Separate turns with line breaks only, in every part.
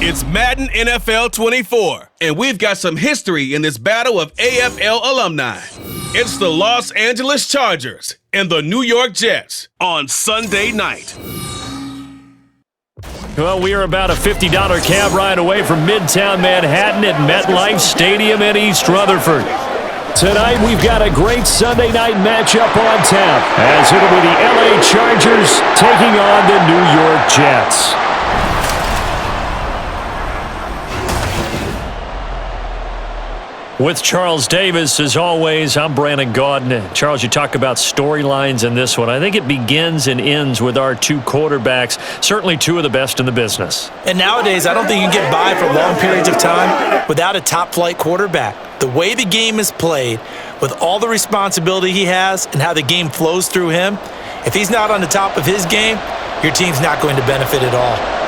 It's Madden NFL 24, and we've got some history in this battle of AFL alumni. It's the Los Angeles Chargers and the New York Jets on Sunday night.
Well, we are about a $50 cab ride away from Midtown Manhattan at MetLife Stadium in East Rutherford. Tonight, we've got a great Sunday night matchup on tap, as it'll be the LA Chargers taking on the New York Jets. With Charles Davis, as always, I'm Brandon Gaudin. Charles, you talk about storylines in this one. I think it begins and ends with our two quarterbacks, certainly two of the best in the business.
And nowadays, I don't think you can get by for long periods of time without a top-flight quarterback. The way the game is played, with all the responsibility he has and how the game flows through him, if he's not on the top of his game, your team's not going to benefit at all.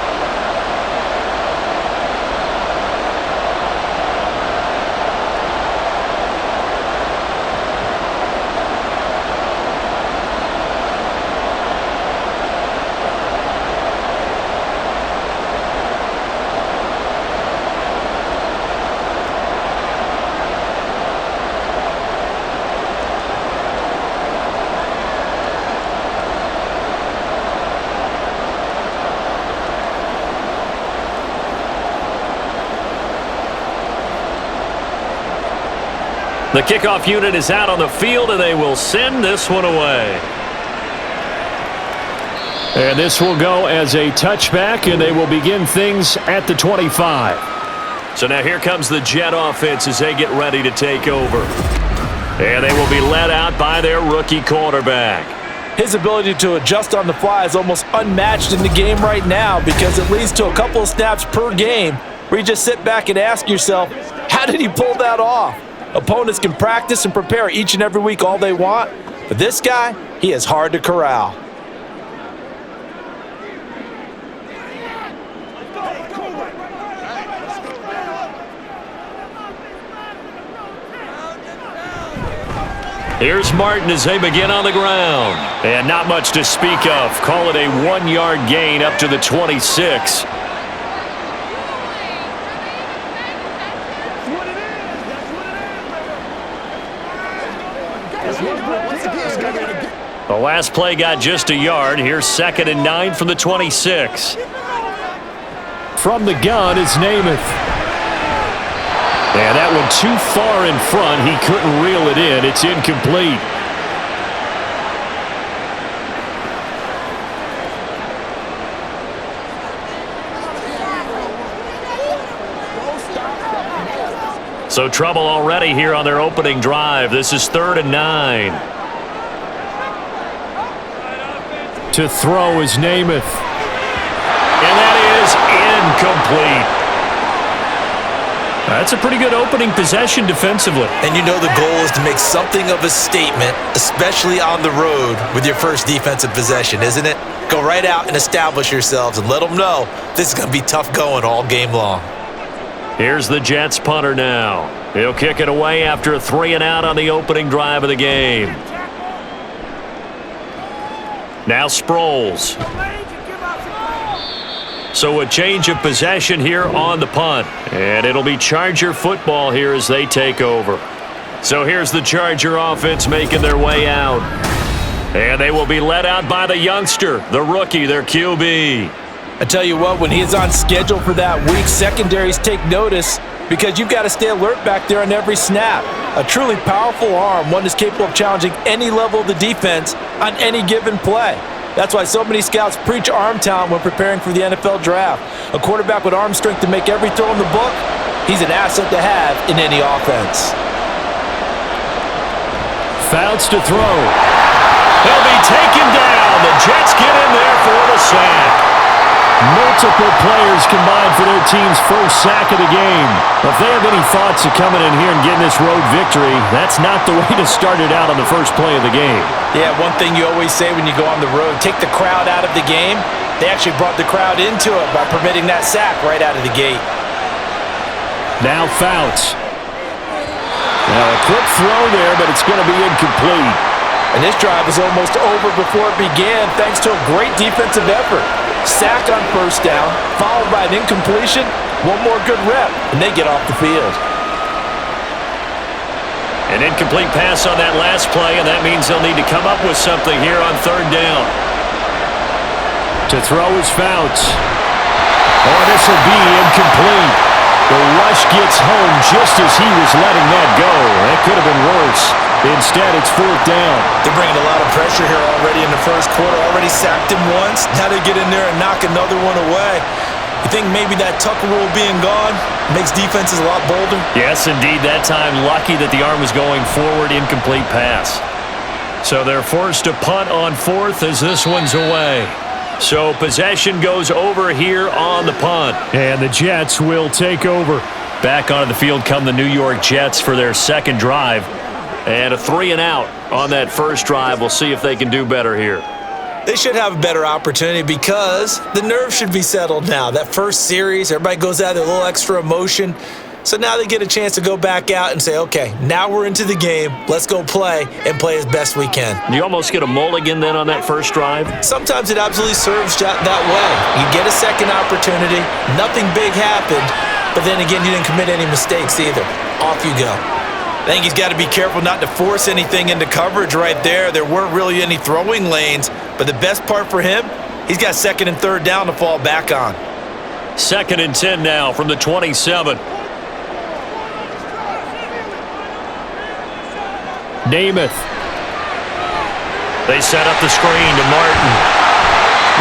The kickoff unit is out on the field, and they will send this one away. And this will go as a touchback, and they will begin things at the 25. So now here comes the Jet offense as they get ready to take over. And they will be led out by their rookie quarterback.
His ability to adjust on the fly is almost unmatched in the game right now because it leads to a couple of snaps per game where you just sit back and ask yourself, how did he pull that off? Opponents can practice and prepare each and every week all they want, but this guy, he is hard to corral.
Here's Martin as they begin on the ground. And not much to speak of. Call it a 1-yard gain up to the 26. The last play got just a yard. Here's 2nd and 9 from the 26. From the gun is Namath. And that one too far in front. He couldn't reel it in. It's incomplete. So trouble already here on their opening drive. This is 3rd and 9. To throw is Namath. And that is incomplete. That's a pretty good opening possession defensively.
And you know the goal is to make something of a statement, especially on the road with your first defensive possession, isn't it? Go right out and establish yourselves and let them know this is going to be tough going all game long.
Here's the Jets punter now. He'll kick it away after a 3-and-out on the opening drive of the game. Now Sproles. So a change of possession here on the punt. And it'll be Charger football here as they take over. So here's the Charger offense making their way out. And they will be led out by the youngster, the rookie, their QB.
I tell you what, when he's on schedule for that week, secondaries take notice because you've got to stay alert back there on every snap. A truly powerful arm, one that's capable of challenging any level of the defense on any given play. That's why so many scouts preach arm talent when preparing for the NFL draft. A quarterback with arm strength to make every throw in the book, he's an asset to have in any offense.
Fouts to throw. He'll be taken down. The Jets get in there for the sack. Multiple players combined for their team's first sack of the game. If they have any thoughts of coming in here and getting this road victory, that's not the way to start it out on the first play of the game.
Yeah, one thing you always say when you go on the road, take the crowd out of the game. They actually brought the crowd into it by permitting that sack right out of the gate.
Now Fouts. Now a quick throw there, but it's going to be incomplete.
And this drive was almost over before it began thanks to a great defensive effort. Sack on first down, followed by an incompletion. One more good rep, and they get off the field.
An incomplete pass on that last play, and that means they'll need to come up with something here on third down. To throw is Fouts. Oh, this will be incomplete. The rush gets home just as he was letting that go. That could have been worse. Instead, it's fourth down.
They're bringing a lot of pressure here already in the first quarter. Already sacked him once. Now they get in there and knock another one away. You think maybe that Tucker rule being gone makes defenses a lot bolder?
Yes, indeed. That time, lucky that the arm was going forward. Incomplete pass. So they're forced to punt on fourth as this one's away. So possession goes over here on the punt. And the Jets will take over. Back onto the field come the New York Jets for their second drive. And a 3-and-out on that first drive. We'll see if they can do better here.
They should have a better opportunity because the nerves should be settled now. That first series, everybody goes out with a little extra emotion. So now they get a chance to go back out and say, okay, now we're into the game. Let's go play and play as best we can.
You almost get a mulligan then on that first drive?
Sometimes it absolutely serves that way. You get a second opportunity. Nothing big happened. But then again, you didn't commit any mistakes either. Off you go. I think he's got to be careful not to force anything into coverage right there. There weren't really any throwing lanes. But the best part for him, he's got second and third down to fall back on.
2nd and 10 now from the 27. Namath. They set up the screen to Martin.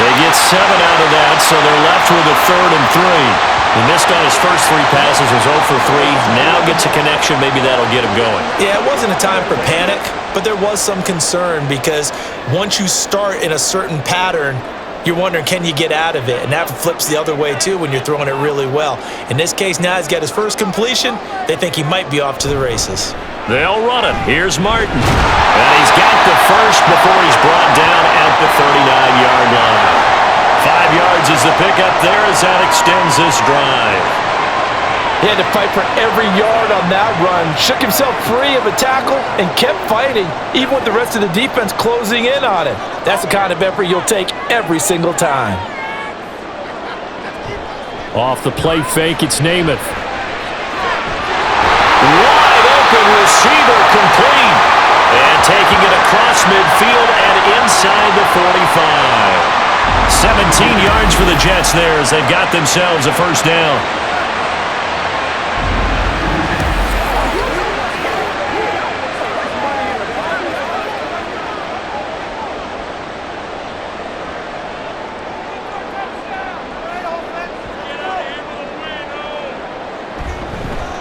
They get 7 out of that, so they're left with a 3rd and 3. He missed on his first 3 passes, was 0 for 3. Now gets a connection. Maybe that'll get him going.
Yeah, it wasn't a time for panic, but there was some concern because once you start in a certain pattern, you're wondering, can you get out of it? And that flips the other way, too, when you're throwing it really well. In this case, now he's got his first completion. They think he might be off to the races.
They'll run it. Here's Martin. And he's got the first before he's brought down at the 39-yard line. 5 yards is the pickup there as that extends this drive.
He had to fight for every yard on that run. Shook himself free of a tackle and kept fighting, even with the rest of the defense closing in on him. That's the kind of effort you'll take every single time.
Off the play fake, it's Namath. Wide open receiver complete. And taking it across midfield and inside the 45. 17 yards for the Jets there as they've got themselves a first down.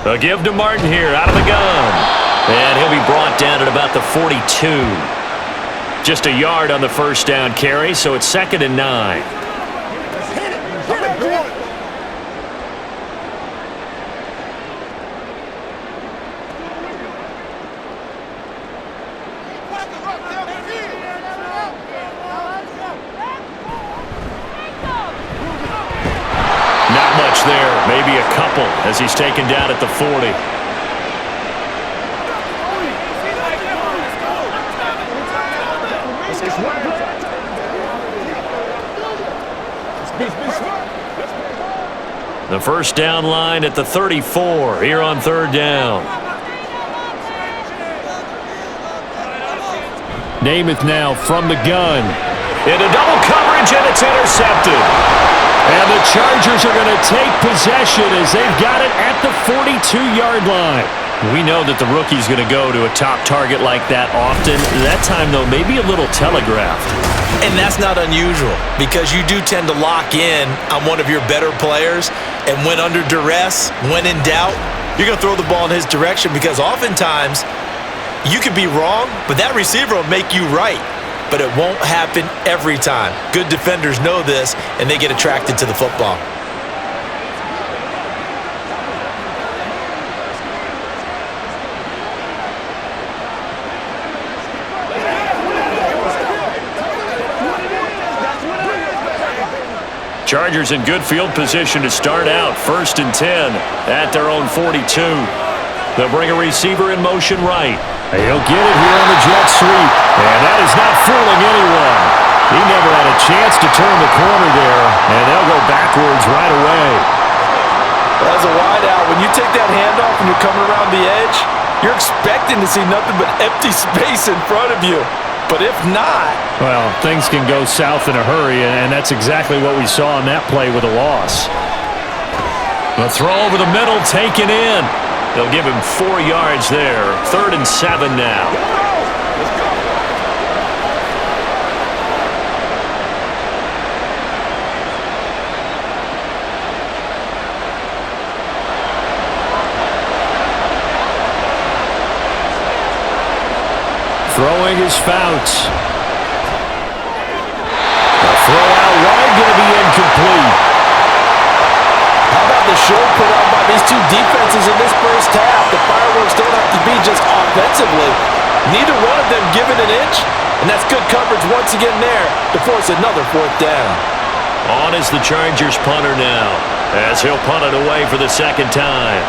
A give to Martin here out of the gun. And he'll be brought down at about the 42. Just a yard on the first down carry, so it's 2nd and 9. Not much there, maybe a couple as he's taken down at the 40. The first down line at the 34 here on third down. Namath now from the gun. Into double coverage, and it's intercepted. And the Chargers are going to take possession as they've got it at the 42-yard line. We know that the rookie's going to go to a top target like that often. That time, though, maybe a little telegraphed.
And that's not unusual because you do tend to lock in on one of your better players, and when under duress, when in doubt, you're going to throw the ball in his direction because oftentimes you could be wrong, but that receiver will make you right. But it won't happen every time. Good defenders know this, and they get attracted to the football.
Chargers in good field position to start out. 1st and 10 at their own 42. They'll bring a receiver in motion right. He'll get it here on the jet sweep. And that is not fooling anyone. He never had a chance to turn the corner there. And they'll go backwards right away.
As a wideout, when you take that handoff and you're coming around the edge, you're expecting to see nothing but empty space in front of you. But if not...
Well, things can go south in a hurry, and that's exactly what we saw on that play with a loss. The throw over the middle, taken in. They'll give him 4 yards there. 3rd and 7 now. Throwing is Fouts. The throw out wide going to be incomplete.
How about the show put on by these two defenses in this first half? The fireworks don't have to be just offensively. Neither one of them given an inch, and that's good coverage once again there to force another 4th down.
On is the Chargers punter now, as he'll punt it away for the 2nd time.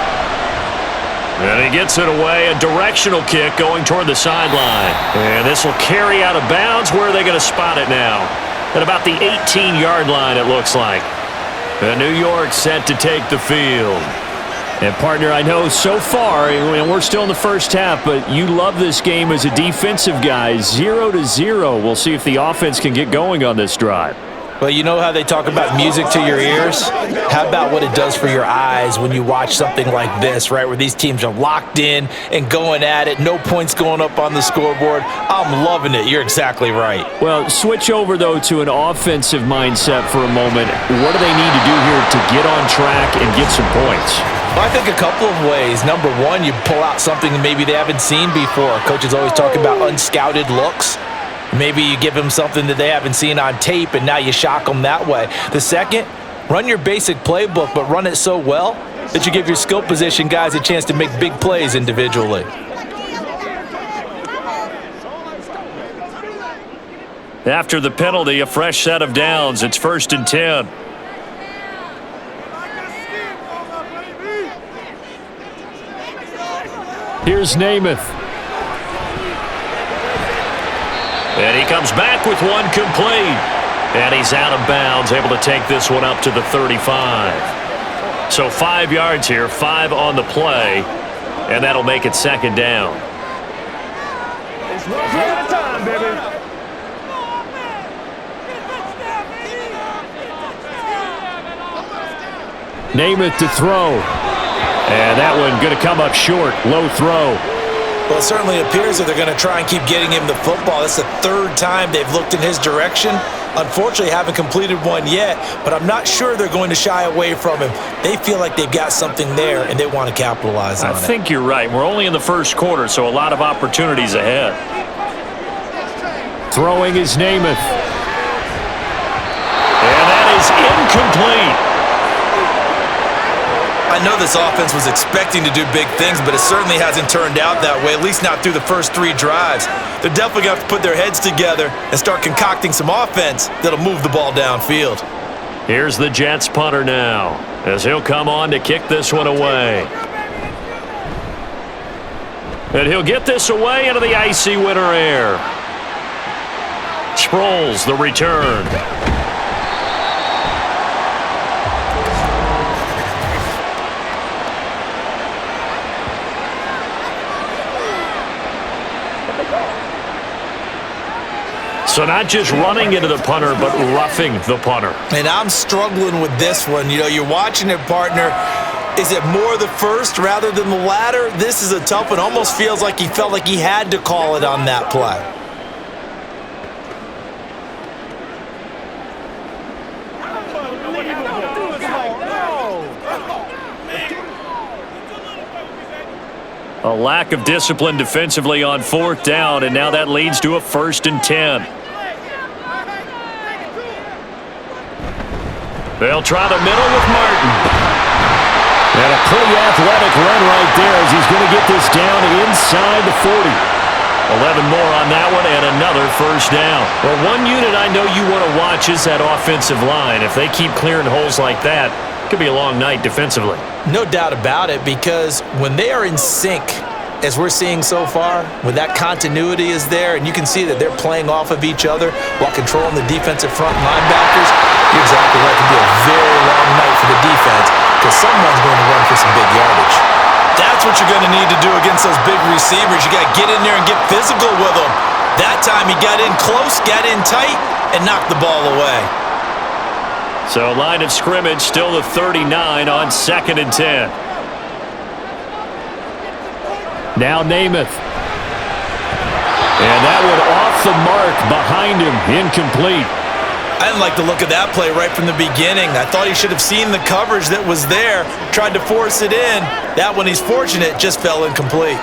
And he gets it away, a directional kick going toward the sideline. And this will carry out of bounds. Where are they going to spot it now? At about the 18-yard line, it looks like. And New York set to take the field. And, partner, I know so far, and we're still in the first half, but you love this game as a defensive guy. 0-0. We'll see if the offense can get going on this drive.
Well, you know how they talk about music to your ears? How about what it does for your eyes when you watch something like this, right, where these teams are locked in and going at it, no points going up on the scoreboard? I'm loving it. You're exactly right.
Well, switch over, though, to an offensive mindset for a moment. What do they need to do here to get on track and get some points?
Well, I think a couple of ways. Number one, you pull out something that maybe they haven't seen before. Coaches always talk about unscouted looks. Maybe you give them something that they haven't seen on tape, and now you shock them that way. The second, run your basic playbook, but run it so well that you give your skill position guys a chance to make big plays individually.
After the penalty, a fresh set of downs. It's 1st and 10. Here's Namath. And he comes back with one complete. And he's out of bounds, able to take this one up to the 35. So 5 yards here, 5 on the play, and that'll make it 2nd down.
It's one at a time, baby.
Namath to throw. And that one going to come up short. Low throw.
Well, it certainly appears that they're going to try and keep getting him the football. That's the 3rd time they've looked in his direction. Unfortunately, haven't completed one yet, but I'm not sure they're going to shy away from him. They feel like they've got something there, and they want to capitalize on it.
I think you're right. We're only in the 1st quarter, so a lot of opportunities ahead. Throwing is Namath. And that is incomplete.
I know this offense was expecting to do big things, but it certainly hasn't turned out that way, at least not through the first 3 drives. They're definitely going to have to put their heads together and start concocting some offense that'll move the ball downfield.
Here's the Jets punter now, as he'll come on to kick this one away. And he'll get this away into the icy winter air. Sproles, the return. So not just running into the punter, but roughing the punter.
And I'm struggling with this one. You know, you're watching it, partner. Is it more the first rather than the latter? This is a tough one. Almost feels like he felt like he had to call it on that play.
A lack of discipline defensively on 4th down, and now that leads to a 1st and 10. They'll try the middle with Martin. And a pretty athletic run right there as he's going to get this down inside the 40. 11 more on that one and another 1st down. Well, one unit I know you want to watch is that offensive line. If they keep clearing holes like that, it could be a long night defensively.
No doubt about it, because when they are in sync, as we're seeing so far, when that continuity is there and you can see that they're playing off of each other while controlling the defensive front linebackers, you're exactly right. It can be a very long night for the defense because someone's going to run for some big yardage.
That's what you're going to need to do against those big receivers. You got to get in there and get physical with them. That time he got in close, got in tight, and knocked the ball away.
So line of scrimmage still the 39 on 2nd and 10. Now Namath. And that one off the mark behind him, incomplete.
I didn't like the look of that play right from the beginning. I thought he should have seen the coverage that was there, tried to force it in. That one, he's fortunate, just fell incomplete.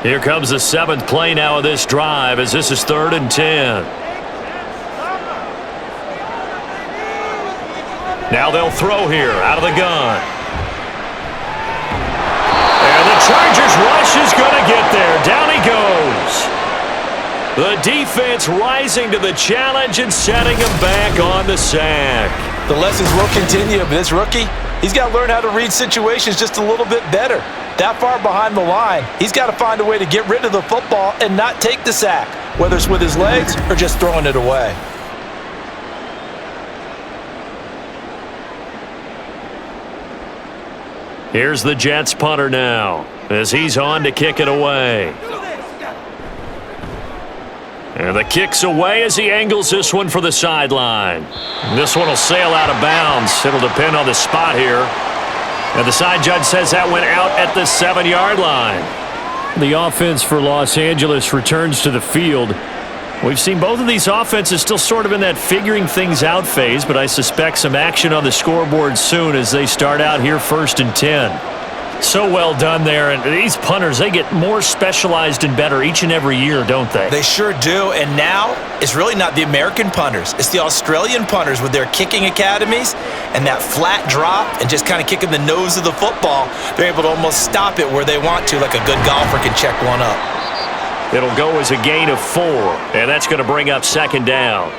Here comes the 7th play now of this drive as this is 3rd and 10. Now they'll throw here out of the gun. And the Chargers rush is going to get there. Down he goes. The defense rising to the challenge and setting him back on the sack.
The lessons will continue, but this rookie, he's got to learn how to read situations just a little bit better. That far behind the line, he's got to find a way to get rid of the football and not take the sack, whether it's with his legs or just throwing it away.
Here's the Jets punter now as he's on to kick it away. And the kick's away as he angles this one for the sideline. This one will sail out of bounds. It'll depend on the spot here. And the side judge says that went out at the 7-yard line. The offense for Los Angeles returns to the field. We've seen both of these offenses still sort of in that figuring things out phase, but I suspect some action on the scoreboard soon as they start out here 1st and 10. So well done there, and these punters, they get more specialized and better each and every year, don't they?
They sure do, and now it's really not the American punters. It's the Australian punters with their kicking academies and that flat drop and just kind of kicking the nose of the football. They're able to almost stop it where they want to, like a good golfer can check one up.
It'll go as a gain of 4, and that's going to bring up 2nd down.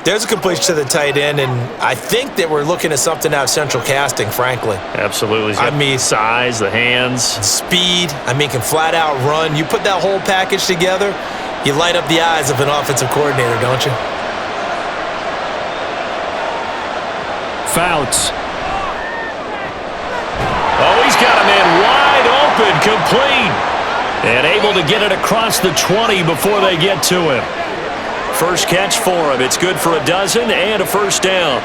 There's a completion to the tight end, and I think that we're looking at something out of Central Casting, frankly.
Absolutely.
I mean,
size, the hands.
Speed. I mean, can flat out run. You put that whole package together, you light up the eyes of an offensive coordinator, don't you?
Fouts. Oh, he's got a man wide open, complete. And able to get it across the 20 before they get to him. First catch for him. It's good for a dozen and a 1st down.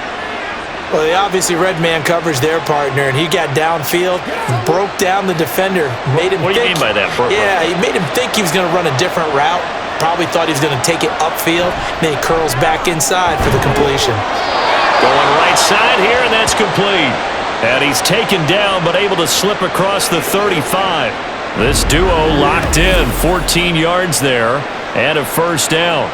Well, they obviously read man coverage their partner, and he got downfield, broke down the defender, made him
What do you mean by that?
Yeah, he made him think he was going to run a different route. Probably thought he was going to take it upfield. Then he curls back inside for the completion.
Going right side here, and that's complete. And he's taken down, but able to slip across the 35. This duo locked in, 14 yards there, and a 1st down.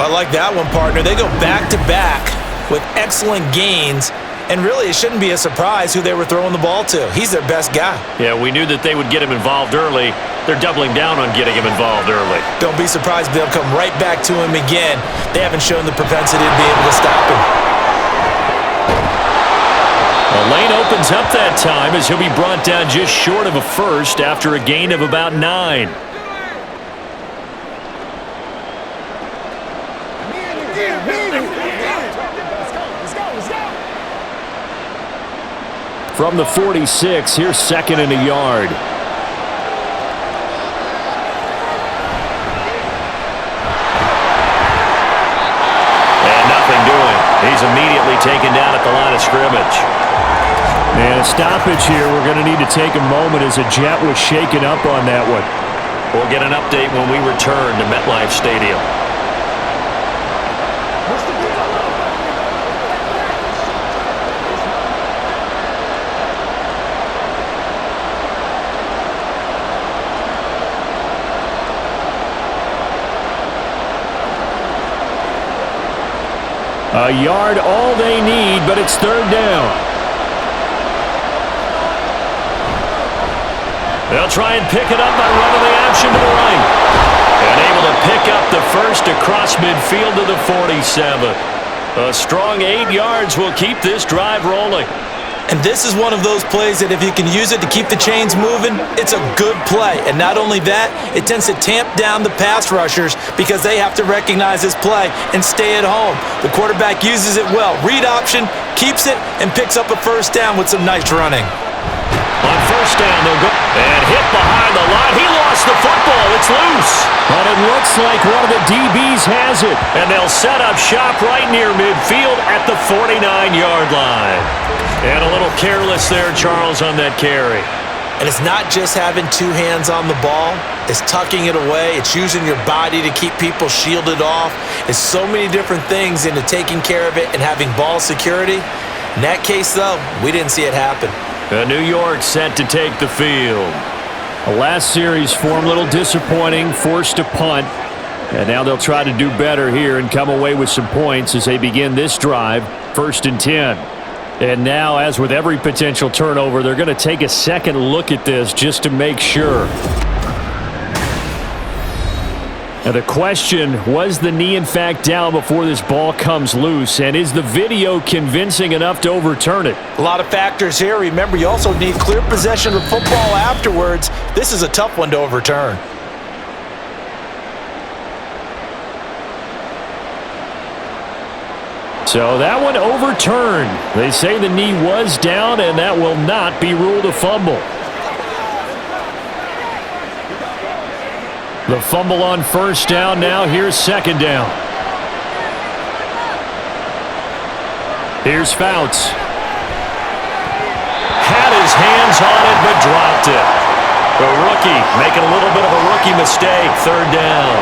I like that one, partner. They go back-to-back with excellent gains, and really it shouldn't be a surprise who they were throwing the ball to. He's their best guy.
Yeah, we knew that they would get him involved early. They're doubling down on getting him involved early.
Don't be surprised if they'll come right back to him again. They haven't shown the propensity to be able to stop him.
The lane opens up that time as he'll be brought down just short of a 1st after a gain of about 9. From the 46, here's 2nd and a yard. And nothing doing. He's immediately taken down at the line of scrimmage. And a stoppage here. We're going to need to take a moment as a Jet was shaken up on that one. We'll get an update when we return to MetLife Stadium. A yard all they need, but it's 3rd down. They'll try and pick it up by running the option to the right. And able to pick up the 1st across midfield to the 47. A strong 8 yards will keep this drive rolling.
And this is one of those plays that if you can use it to keep the chains moving, it's a good play. And not only that, it tends to tamp down the pass rushers because they have to recognize this play and stay at home. The quarterback uses it well. Read option, keeps it, and picks up a first down with some nice running.
On first down, they'll go and hit behind the line. He lost the football. It's loose. But it looks like one of the DBs has it. And they'll set up shop right near midfield at the 49-yard line. And a little careless there, Charles, on that carry.
And it's not just having two hands on the ball. It's tucking it away. It's using your body to keep people shielded off. It's so many different things into taking care of it and having ball security. In that case, though, we didn't see it happen.
New York set to take the field. The last series form a little disappointing, forced a punt. And now they'll try to do better here and come away with some points as they begin this drive, 1st and 10. And now, as with every potential turnover, they're going to take a second look at this just to make sure. Now the question, was the knee in fact down before this ball comes loose? And is the video convincing enough to overturn it?
A lot of factors here. Remember, you also need clear possession of the football afterwards. This is a tough one to overturn.
So that one overturned. They say the knee was down, and that will not be ruled a fumble. The fumble on first down now. Here's second down. Here's Fouts. Had his hands on it, but dropped it. The rookie making a little bit of a rookie mistake. Third down.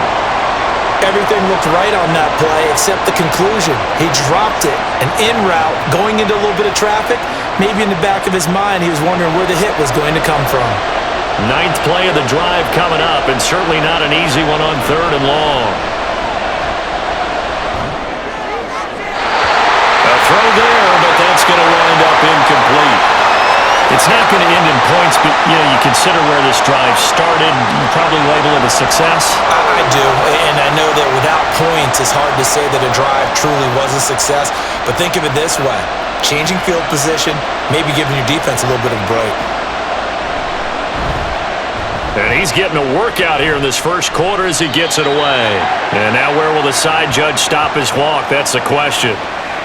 Everything looked right on that play except the conclusion. He dropped it. An in route, going into a little bit of traffic. Maybe in the back of his mind, he was wondering where the hit was going to come from.
9th play of the drive coming up, and certainly not an easy one on 3rd and long. A throw there, but that's going to wind up incomplete. It's not going to end in points, but you consider where this drive started. You probably label it a success.
I do, and I know that without points, it's hard to say that a drive truly was a success. But think of it this way: changing field position, maybe giving your defense a little bit of a break.
And he's getting a workout here in this first quarter as he gets it away. And now where will the side judge stop his walk? That's the question.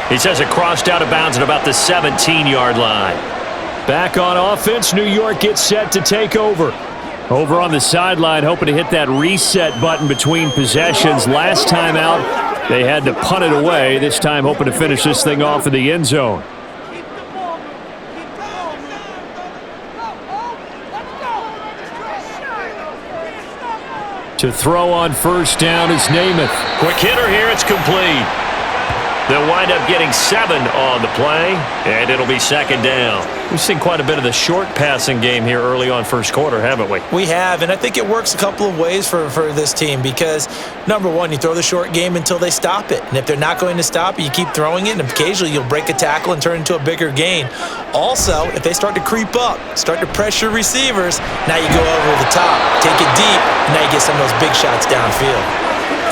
He says it crossed out of bounds at about the 17-yard line. Back on offense, New York gets set to take over. Over on the sideline, hoping to hit that reset button between possessions. Last time out, they had to punt it away. This time hoping to finish this thing off in the end zone. To throw on first down is Namath. Quick hitter here, it's complete. They'll wind up getting 7 on the play, and it'll be second down. We've seen quite a bit of the short passing game here early on first quarter, haven't we?
We have, and I think it works a couple of ways for this team because, number one, you throw the short game until they stop it. And if they're not going to stop it, you keep throwing it, and occasionally you'll break a tackle and turn it into a bigger gain. Also, if they start to creep up, start to pressure receivers, now you go over the top, take it deep, and now you get some of those big shots downfield.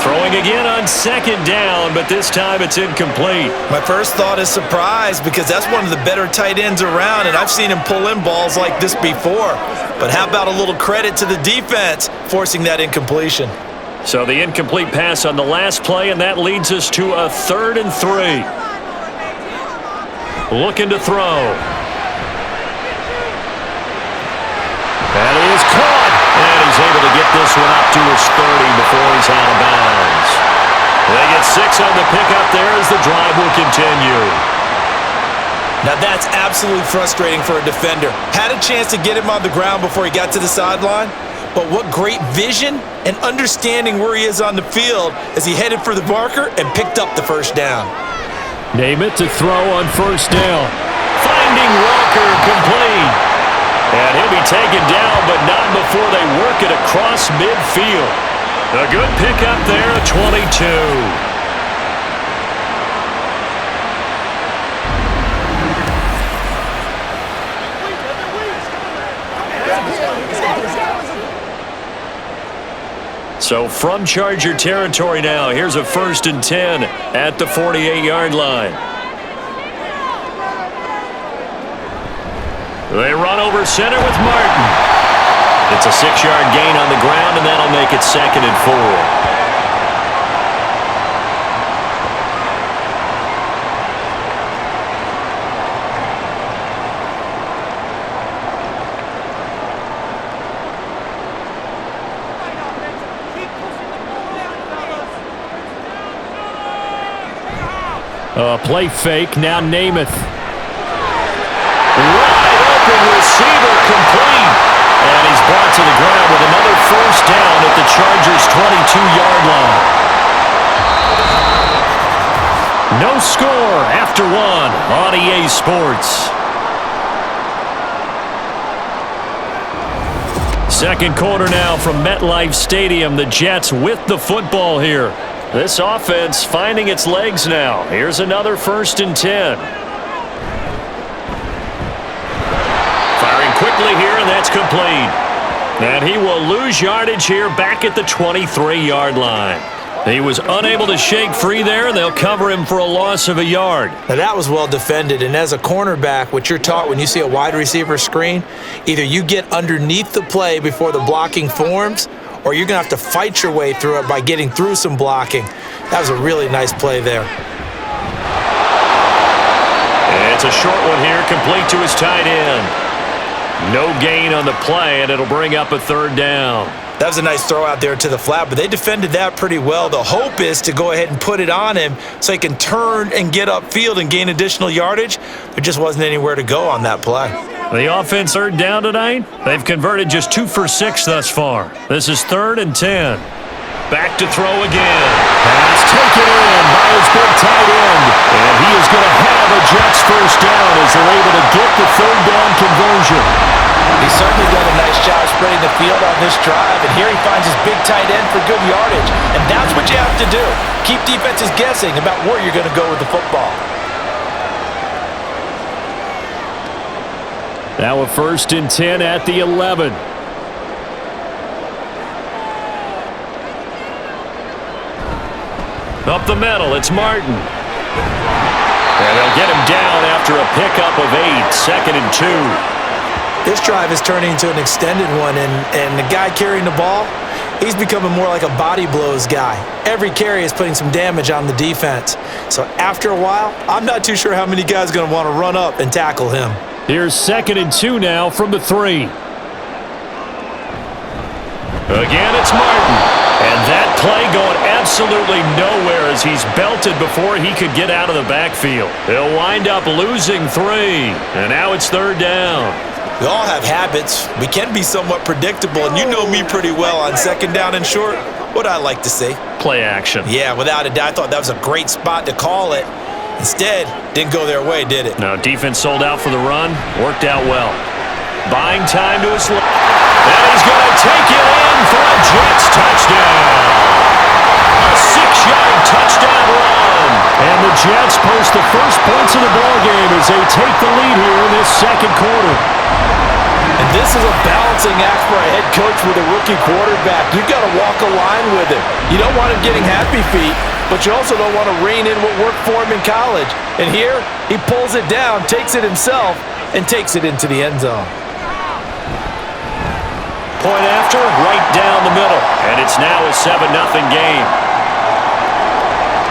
Throwing again on second down, but this time it's incomplete.
My first thought is surprise because that's one of the better tight ends around, and I've seen him pull in balls like this before. But how about a little credit to the defense forcing that incompletion?
So the incomplete pass on the last play, and that leads us to a 3rd and 3. Looking to throw. That is caught. And he's able to get this one up to his 30 before he's out of bounds. They get 6 on the pickup there as the drive will continue.
Now that's absolutely frustrating for a defender. Had a chance to get him on the ground before he got to the sideline, but what great vision and understanding where he is on the field as he headed for the marker and picked up the first down.
Namath to throw on first down. Finding Walker complete. And he'll be taken down, but not before they work it across midfield. A good pickup there at 22. So from Charger territory now, here's a 1st and 10 at the 48-yard line. They run over center with Martin. It's a 6-yard gain on the ground, and that'll make it 2nd and 4. Play fake, now Namath. Wide open receiver, complete. And he's brought to the ground with another first down at the Chargers' 22-yard line. No score after 1 on EA Sports. Second quarter now from MetLife Stadium. The Jets with the football here. This offense finding its legs now. Here's another 1st and 10. Firing quickly here, and that's complete. And he will lose yardage here back at the 23-yard line. He was unable to shake free there, and they'll cover him for a loss of a yard.
Now that was well defended, and as a cornerback, what you're taught when you see a wide receiver screen, either you get underneath the play before the blocking forms, or you're going to have to fight your way through it by getting through some blocking. That was a really nice play there.
It's a short one here, complete to his tight end. No gain on the play, and it'll bring up a 3rd down.
That was a nice throw out there to the flat, but they defended that pretty well. The hope is to go ahead and put it on him so he can turn and get upfield and gain additional yardage. There just wasn't anywhere to go on that play.
The offense 3rd down tonight. They've converted just 2 for 6 thus far. This is 3rd and 10. Back to throw again. Pass taken in by his big tight end. And he is going to have a Jets first down as they're able to get the 3rd down conversion.
He's certainly done a nice job spreading the field on this drive, and here he finds his big tight end for good yardage. And that's what you have to do. Keep defenses guessing about where you're going to go with the football.
Now a 1st and 10 at the 11. Up the middle, it's Martin. And they'll get him down after a pickup of 8, 2nd and 2.
This drive is turning into an extended one, and the guy carrying the ball, he's becoming more like a body blows guy. Every carry is putting some damage on the defense. So after a while, I'm not too sure how many guys are going to want to run up and tackle him.
Here's 2nd and 2 now from the 3. Again, it's Martin. And that play going absolutely nowhere as he's belted before he could get out of the backfield. They'll wind up losing 3. And now it's 3rd down.
We all have habits. We can be somewhat predictable, and you know me pretty well on 2nd down and short. What I like to see.
Play action.
Yeah, without a doubt. I thought that was a great spot to call it. Instead, didn't go their way, did it?
No, defense sold out for the run. Worked out well. Buying time to his left. And he's going to take it in for a Jets touchdown. A 6-yard touchdown run. And the Jets post the first points of the ballgame as they take the lead here in this 2nd quarter.
And this is a balancing act for a head coach with a rookie quarterback. You've got to walk a line with him. You don't want him getting happy feet, but you also don't want to rein in what worked for him in college. And here, he pulls it down, takes it himself, and takes it into the end zone.
Point after, right down the middle. And it's now a 7-0 game.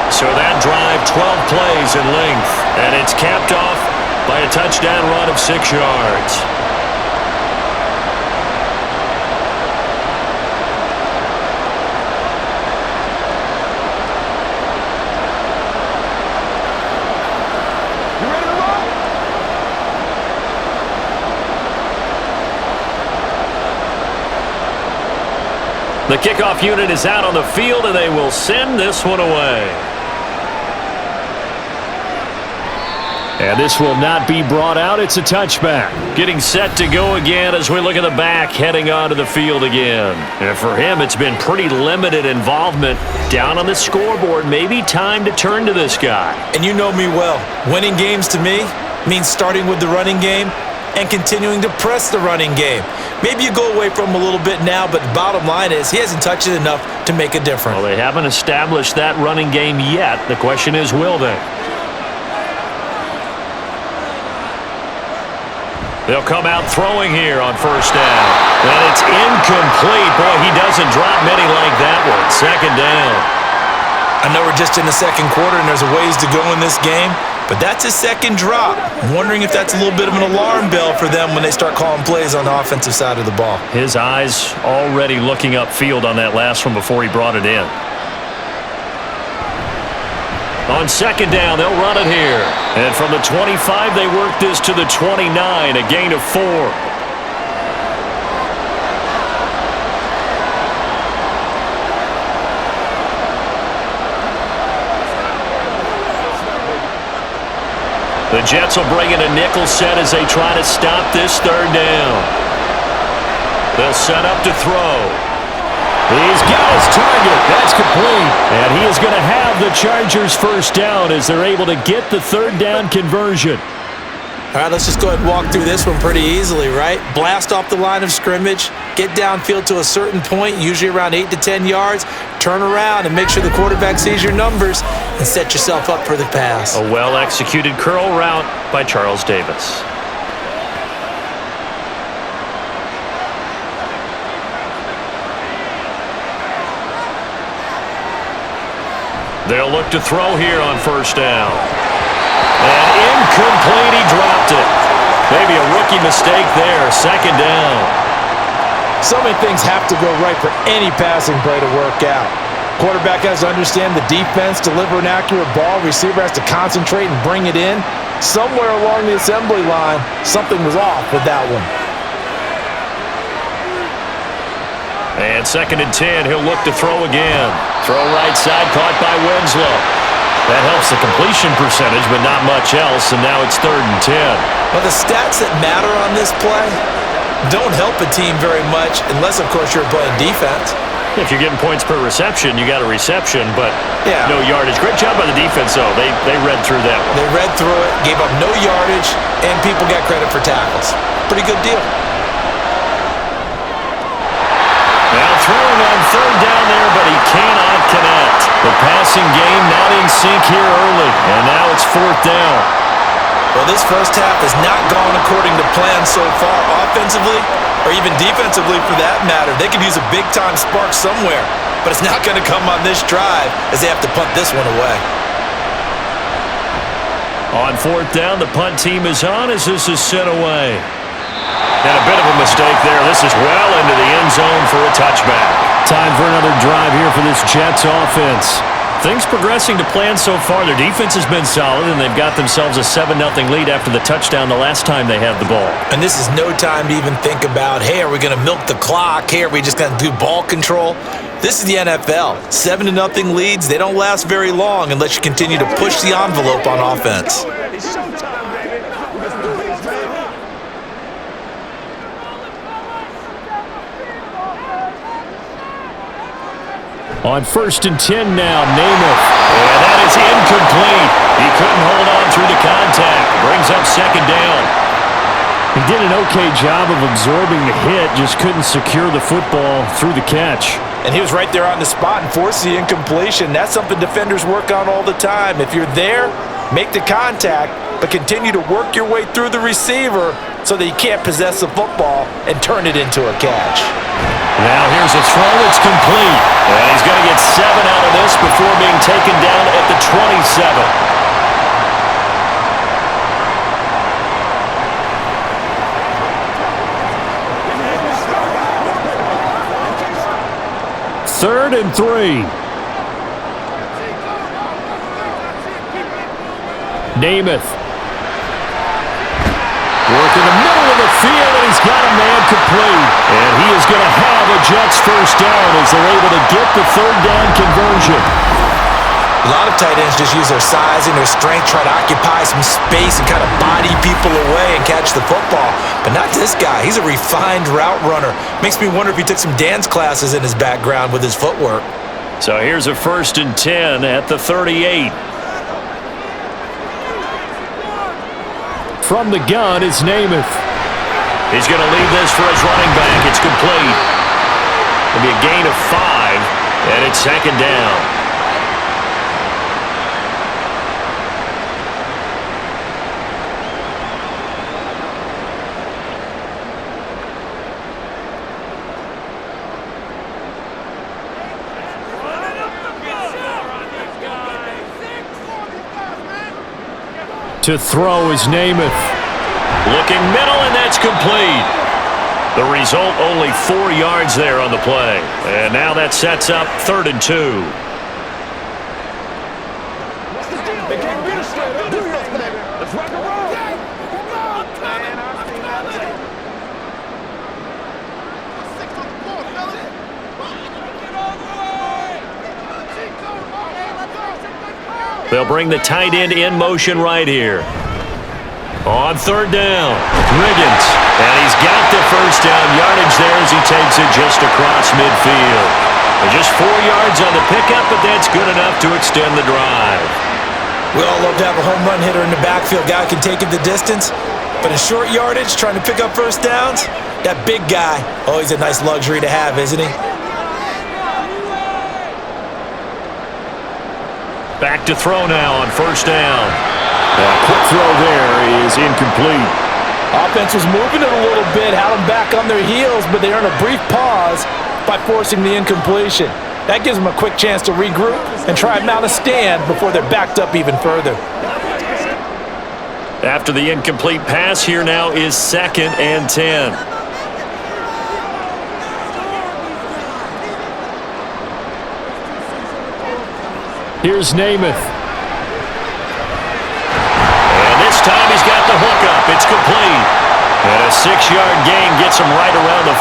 So that drive, 12 plays in length. And it's capped off by a touchdown run of 6 yards. The kickoff unit is out on the field, and they will send this one away. And this will not be brought out. It's a touchback. Getting set to go again as we look at the back, heading onto the field again. And for him, it's been pretty limited involvement. Down on the scoreboard, maybe time to turn to this guy.
And you know me well. Winning games to me means starting with the running game and continuing to press the running game. Maybe you go away from him a little bit now, but the bottom line is he hasn't touched it enough to make a difference.
Well, they haven't established that running game yet. The question is, will they? They'll come out throwing here on first down. And it's incomplete. Boy, he doesn't drop many like that one. Second down.
I know we're just in the second quarter and there's a ways to go in this game, but that's his second drop. I'm wondering if that's a little bit of an alarm bell for them when they start calling plays on the offensive side of the ball.
His eyes already looking upfield on that last one before he brought it in. On second down, they'll run it here. And from the 25, they work this to the 29, a gain of 4. The Jets will bring in a nickel set as they try to stop this third down. They'll set up to throw. He's got his target. That's complete. And he is going to have the Chargers first down as they're able to get the third down conversion.
All right, let's just go ahead and walk through this one pretty easily, right? Blast off the line of scrimmage, get downfield to a certain point, usually around 8 to 10 yards, turn around and make sure the quarterback sees your numbers and set yourself up for the pass.
A well-executed curl route by Charles Davis. They'll look to throw here on first down. And incomplete, he dropped it. Maybe a rookie mistake there, second down.
So many things have to go right for any passing play to work out. Quarterback has to understand the defense, deliver an accurate ball. Receiver has to concentrate and bring it in. Somewhere along the assembly line, something was off with that one.
And second and 10, he'll look to throw again. Throw right side, caught by Winslow. That helps the completion percentage, but not much else, and now it's third and 10.
Well, the stats that matter on this play don't help a team very much unless, of course, you're playing defense.
If you're getting points per reception, you got a reception, but
yeah,
no yardage. Great job by the defense, though. They read through that one.
They read through it, gave up no yardage, and people got credit for tackles. Pretty good deal.
Now throwing on third down there, but he cannot connect. The passing game not in sync here early, and now it's fourth down.
Well, this first half has not gone according to plan so far offensively, or even defensively for that matter. They could use a big-time spark somewhere, but it's not going to come on this drive as they have to punt this one away.
On fourth down, the punt team is on as this is sent away. And a bit of a mistake there. This is well into the end zone for a touchback. Time for another drive here for this Jets offense. Things progressing to plan so far. Their defense has been solid, and they've got themselves a 7-0 lead after the touchdown the last time they had the ball.
And this is no time to even think about, hey, are we going to milk the clock? Hey, are we just going to do ball control? This is the NFL. 7-0 leads, they don't last very long unless you continue to push the envelope on offense.
On first and 10 now, Namath. And that is incomplete. He couldn't hold on through the contact. Brings up second down. He did an okay job of absorbing the hit, just couldn't secure the football through the catch.
And he was right there on the spot and forced the incompletion. That's something defenders work on all the time. If you're there, make the contact, but continue to work your way through the receiver so that you can't possess the football and turn it into a catch.
Now here's a throw that's complete. And he's going to get 7 out of this before being taken down at the 27. Third and 3. Namath. Work in the middle of the field, and he's got a man complete. And he is going to have a Jets first down as they're able to get the third down conversion.
A lot of tight ends just use their size and their strength, try to occupy some space and kind of body people away and catch the football. But not this guy. He's a refined route runner. Makes me wonder if he took some dance classes in his background with his footwork.
So here's a first and 10 at the 38. From the gun is Namath. He's going to leave this for his running back. It's complete. It'll be a gain of 5, and it's second down. To throw is Namath. Looking middle, and that's complete. The result, only 4 yards there on the play. And now that sets up 3rd and 2. They'll bring the tight end in motion right here. On 3rd down, Riggins. And he's got the first down yardage there as he takes it just across midfield. And just 4 yards on the pickup, but that's good enough to extend the drive.
We all love to have a home run hitter in the backfield. Guy can take it the distance. But in short yardage, trying to pick up first downs, that big guy, always a nice luxury to have, isn't he?
Back to throw now on 1st down. A quick throw there is incomplete.
Offense was moving it a little bit, had them back on their heels, but they earned a brief pause by forcing the incompletion. That gives them a quick chance to regroup and try and mount a stand before they're backed up even further.
After the incomplete pass, here now is 2nd and 10. Here's Namath. And this time he's got the hook up. It's complete. And a 6-yard gain gets him right around the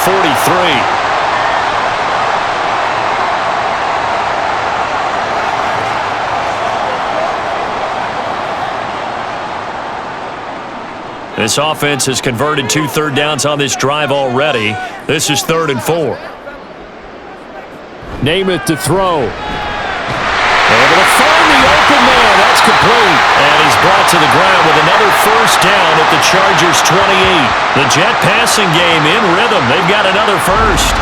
43. This offense has converted 2 third downs on this drive already. This is 3rd and 4. Namath to throw. Able to find the open man. That's complete. And he's brought to the ground with another first down at the Chargers' 28. The Jet passing game in rhythm. They've got another first.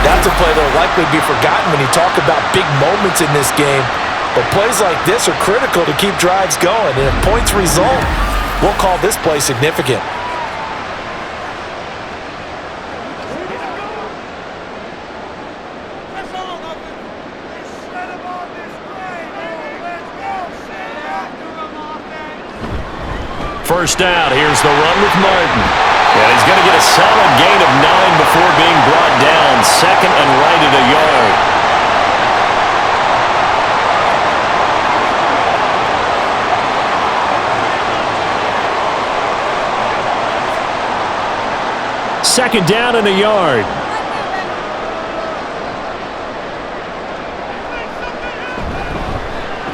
That's a play that will likely be forgotten when you talk about big moments in this game. But plays like this are critical to keep drives going. And if points result, we'll call this play significant.
First down, here's the run with Martin. And he's going to get a solid gain of 9 before being brought down. 2nd and right at a yard. Second down and a yard.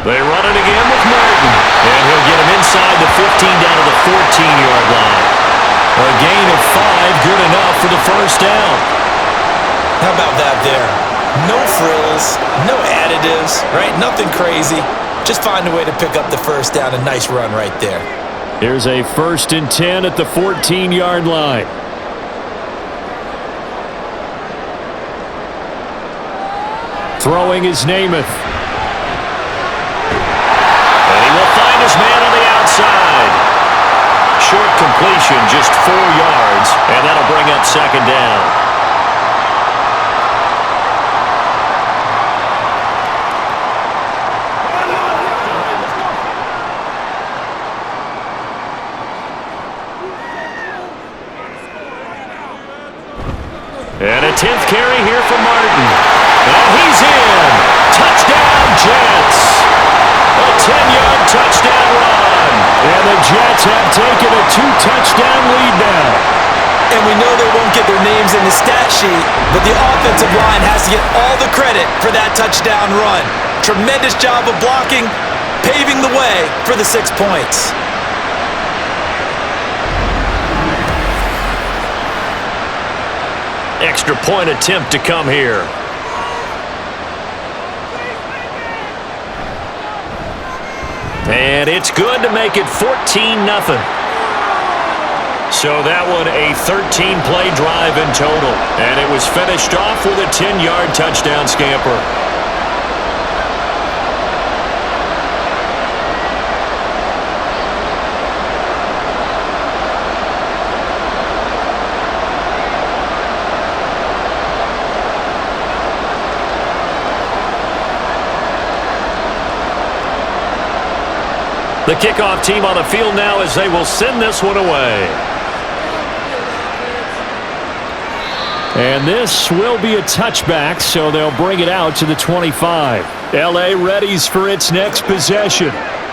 They run it again with Martin. And he'll get him inside the 15 down to the 14-yard line. A gain of 5, good enough for the first down.
How about that there? No frills, no additives, right? Nothing crazy. Just find a way to pick up the first down. A nice run right there.
Here's a 1st and 10 at the 14-yard line. Throwing is Namath. And he will find his man on the outside. Short completion, just 4 yards, and that'll bring up 2nd down. And a 10th carry here for Martin. And he's in. Touchdown, Jets. A 10-yard touchdown run. And the Jets have taken a 2-touchdown lead now.
And we know they won't get their names in the stat sheet, but the offensive line has to get all the credit for that touchdown run. Tremendous job of blocking, paving the way for the 6 points.
Extra point attempt to come here. And it's good to make it 14-0. So that one a 13-play drive in total. And it was finished off with a 10-yard touchdown scamper. The kickoff team on the field now as they will send this one away. And this will be a touchback, so they'll bring it out to the 25. L.A. readies for its next possession.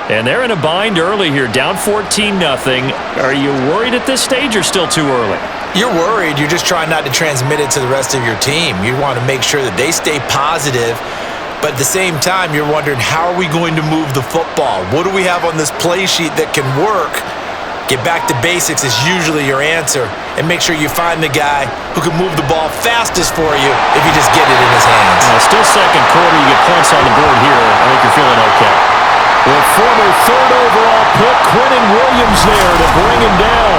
And they're in a bind early here, down 14-0. Are you worried at this stage or still too early?
You're worried. You're just trying not to transmit it to the rest of your team. You want to make sure that they stay positive. But at the same time, you're wondering, how are we going to move the football? What do we have on this play sheet that can work? Get back to basics is usually your answer. And make sure you find the guy who can move the ball fastest for you if you just get it in his hands.
Still second quarter. You get points on the board here. I think you're feeling okay. With former third overall pick Quentin Williams there to bring him down.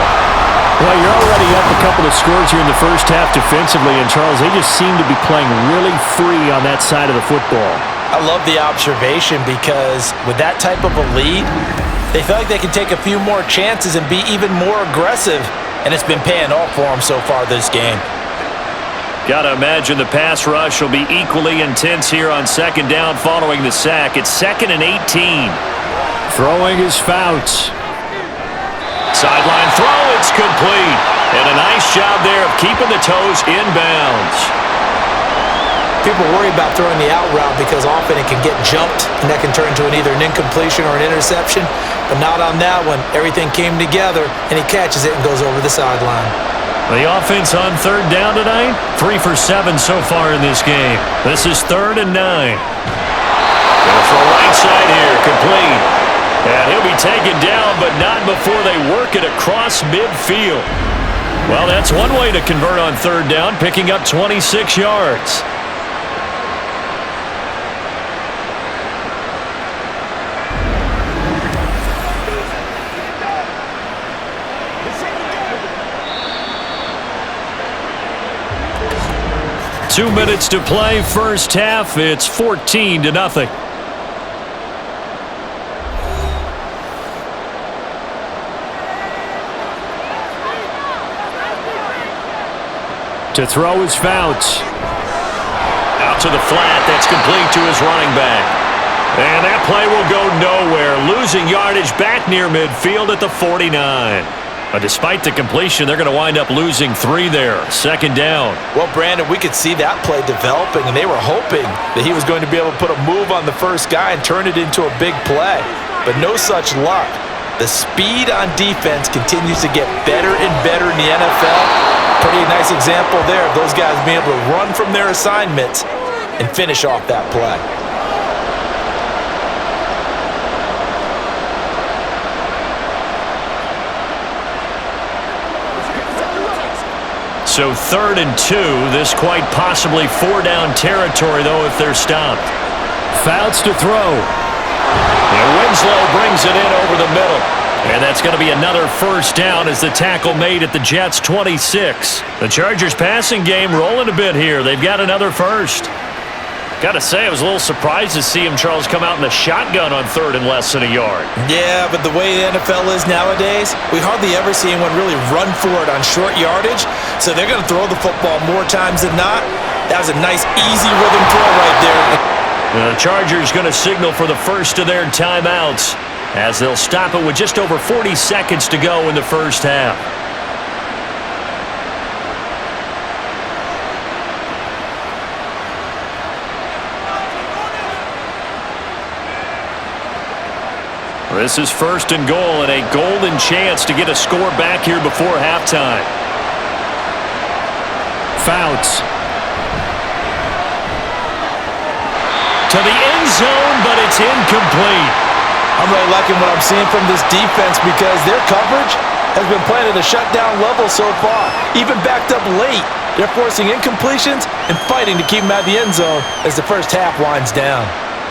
Well, you're already up a couple of scores here in the first half defensively. And, Charles, they just seem to be playing really free on that side of the football.
I love the observation because with that type of a lead, they feel like they can take a few more chances and be even more aggressive, and it's been paying off for them so far this game.
Got to imagine the pass rush will be equally intense here on second down following the sack. It's 2nd and 18. Throwing is Fouts. Sideline throw, it's complete. And a nice job there of keeping the toes inbounds.
People worry about throwing the out route because often it can get jumped, and that can turn into either an incompletion or an interception. But not on that one. Everything came together, and he catches it and goes over the sideline.
The offense on third down tonight, 3 for 7 so far in this game. This is 3rd and 9. Gonna throw right side here, complete. And he'll be taken down, but not before they work it across midfield. Well, that's one way to convert on third down, picking up 26 yards. Two minutes to play, first half. It's 14-0. To throw is Fouts. Out to the flat. That's complete to his running back. And that play will go nowhere. Losing yardage back near midfield at the 49. But despite the completion, they're going to wind up losing 3 there. Second down.
Well, Brandon, we could see that play developing, and they were hoping that he was going to be able to put a move on the first guy and turn it into a big play. But no such luck. The speed on defense continues to get better and better in the NFL. Pretty nice example there of those guys being able to run from their assignments and finish off that play.
So 3rd and 2. This quite possibly 4-down territory, though, if they're stopped. Fouts to throw. And Winslow brings it in over the middle. And that's going to be another first down as the tackle made at the Jets' 26. The Chargers' passing game rolling a bit here. They've got another first. Got to say, I was a little surprised to see him, Charles, come out in a shotgun on 3rd and less than a yard.
Yeah, but the way the NFL is nowadays, we hardly ever see anyone really run for it on short yardage. So they're going to throw the football more times than not. That was a nice, easy rhythm throw right there.
The Chargers going to signal for the first of their timeouts as they'll stop it with just over 40 seconds to go in the first half. This is 1st and goal and a golden chance to get a score back here before halftime. Fouts. To the end zone, but it's incomplete.
I'm really liking what I'm seeing from this defense because their coverage has been playing at a shutdown level so far. Even backed up late, they're forcing incompletions and fighting to keep them out of the end zone as the first half winds down.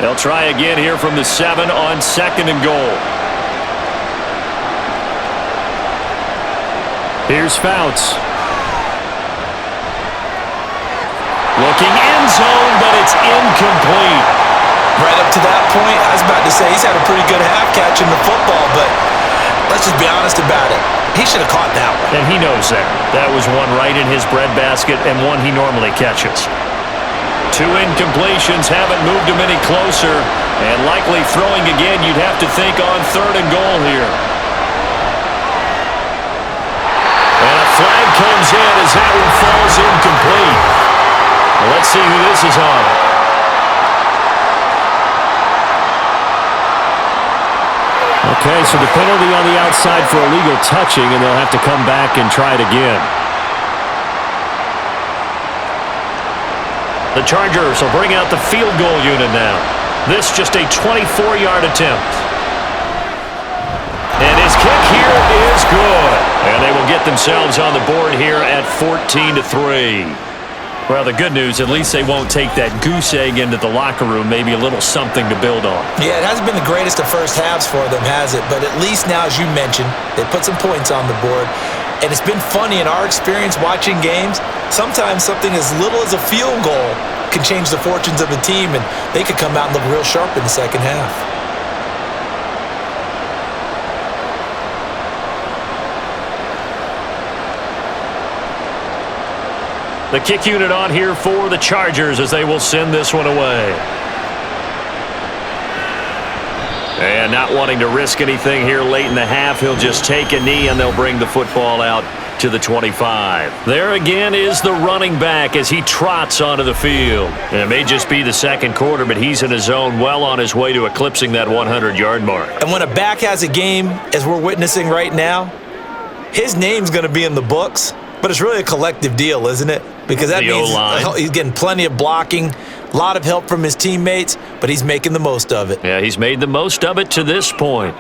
They'll try again here from the 7 on 2nd and goal. Here's Fouts. Looking end zone, but it's incomplete.
Right up to that point, I was about to say he's had a pretty good half catching the football, but let's just be honest about it. He should have caught that one.
And he knows that. That was one right in his breadbasket and one he normally catches. 2 incompletions haven't moved him any closer And likely throwing again, you'd have to think on 3rd and goal here. And a flag comes in as that one falls incomplete. Well, let's see who this is on. Okay, so the penalty on the outside for illegal touching, and they'll have to come back and try it again. The Chargers will bring out the field goal unit now. This just a 24-yard attempt. And his kick here is good. And they will get themselves on the board here at 14-3. Well, the good news, at least they won't take that goose egg into the locker room, maybe a little something to build on.
Yeah, it hasn't been the greatest of first halves for them, has it? But at least now, as you mentioned, they put some points on the board. And it's been funny in our experience watching games. Sometimes something as little as a field goal can change the fortunes of a team, and they could come out and look real sharp in the second half.
The kick unit on here for the Chargers as they will send this one away. And not wanting to risk anything here late in the half, he'll just take a knee and they'll bring the football out to the 25. There again is the running back as he trots onto the field. And it may just be the second quarter, but he's in his zone, well on his way to eclipsing that 100-yard mark.
And when a back has a game, as we're witnessing right now, his name's going to be in the books, but it's really a collective deal, isn't it? Because that means he's getting plenty of blocking, a lot of help from his teammates, but he's making the most of it.
Yeah, he's made the most of it to this point.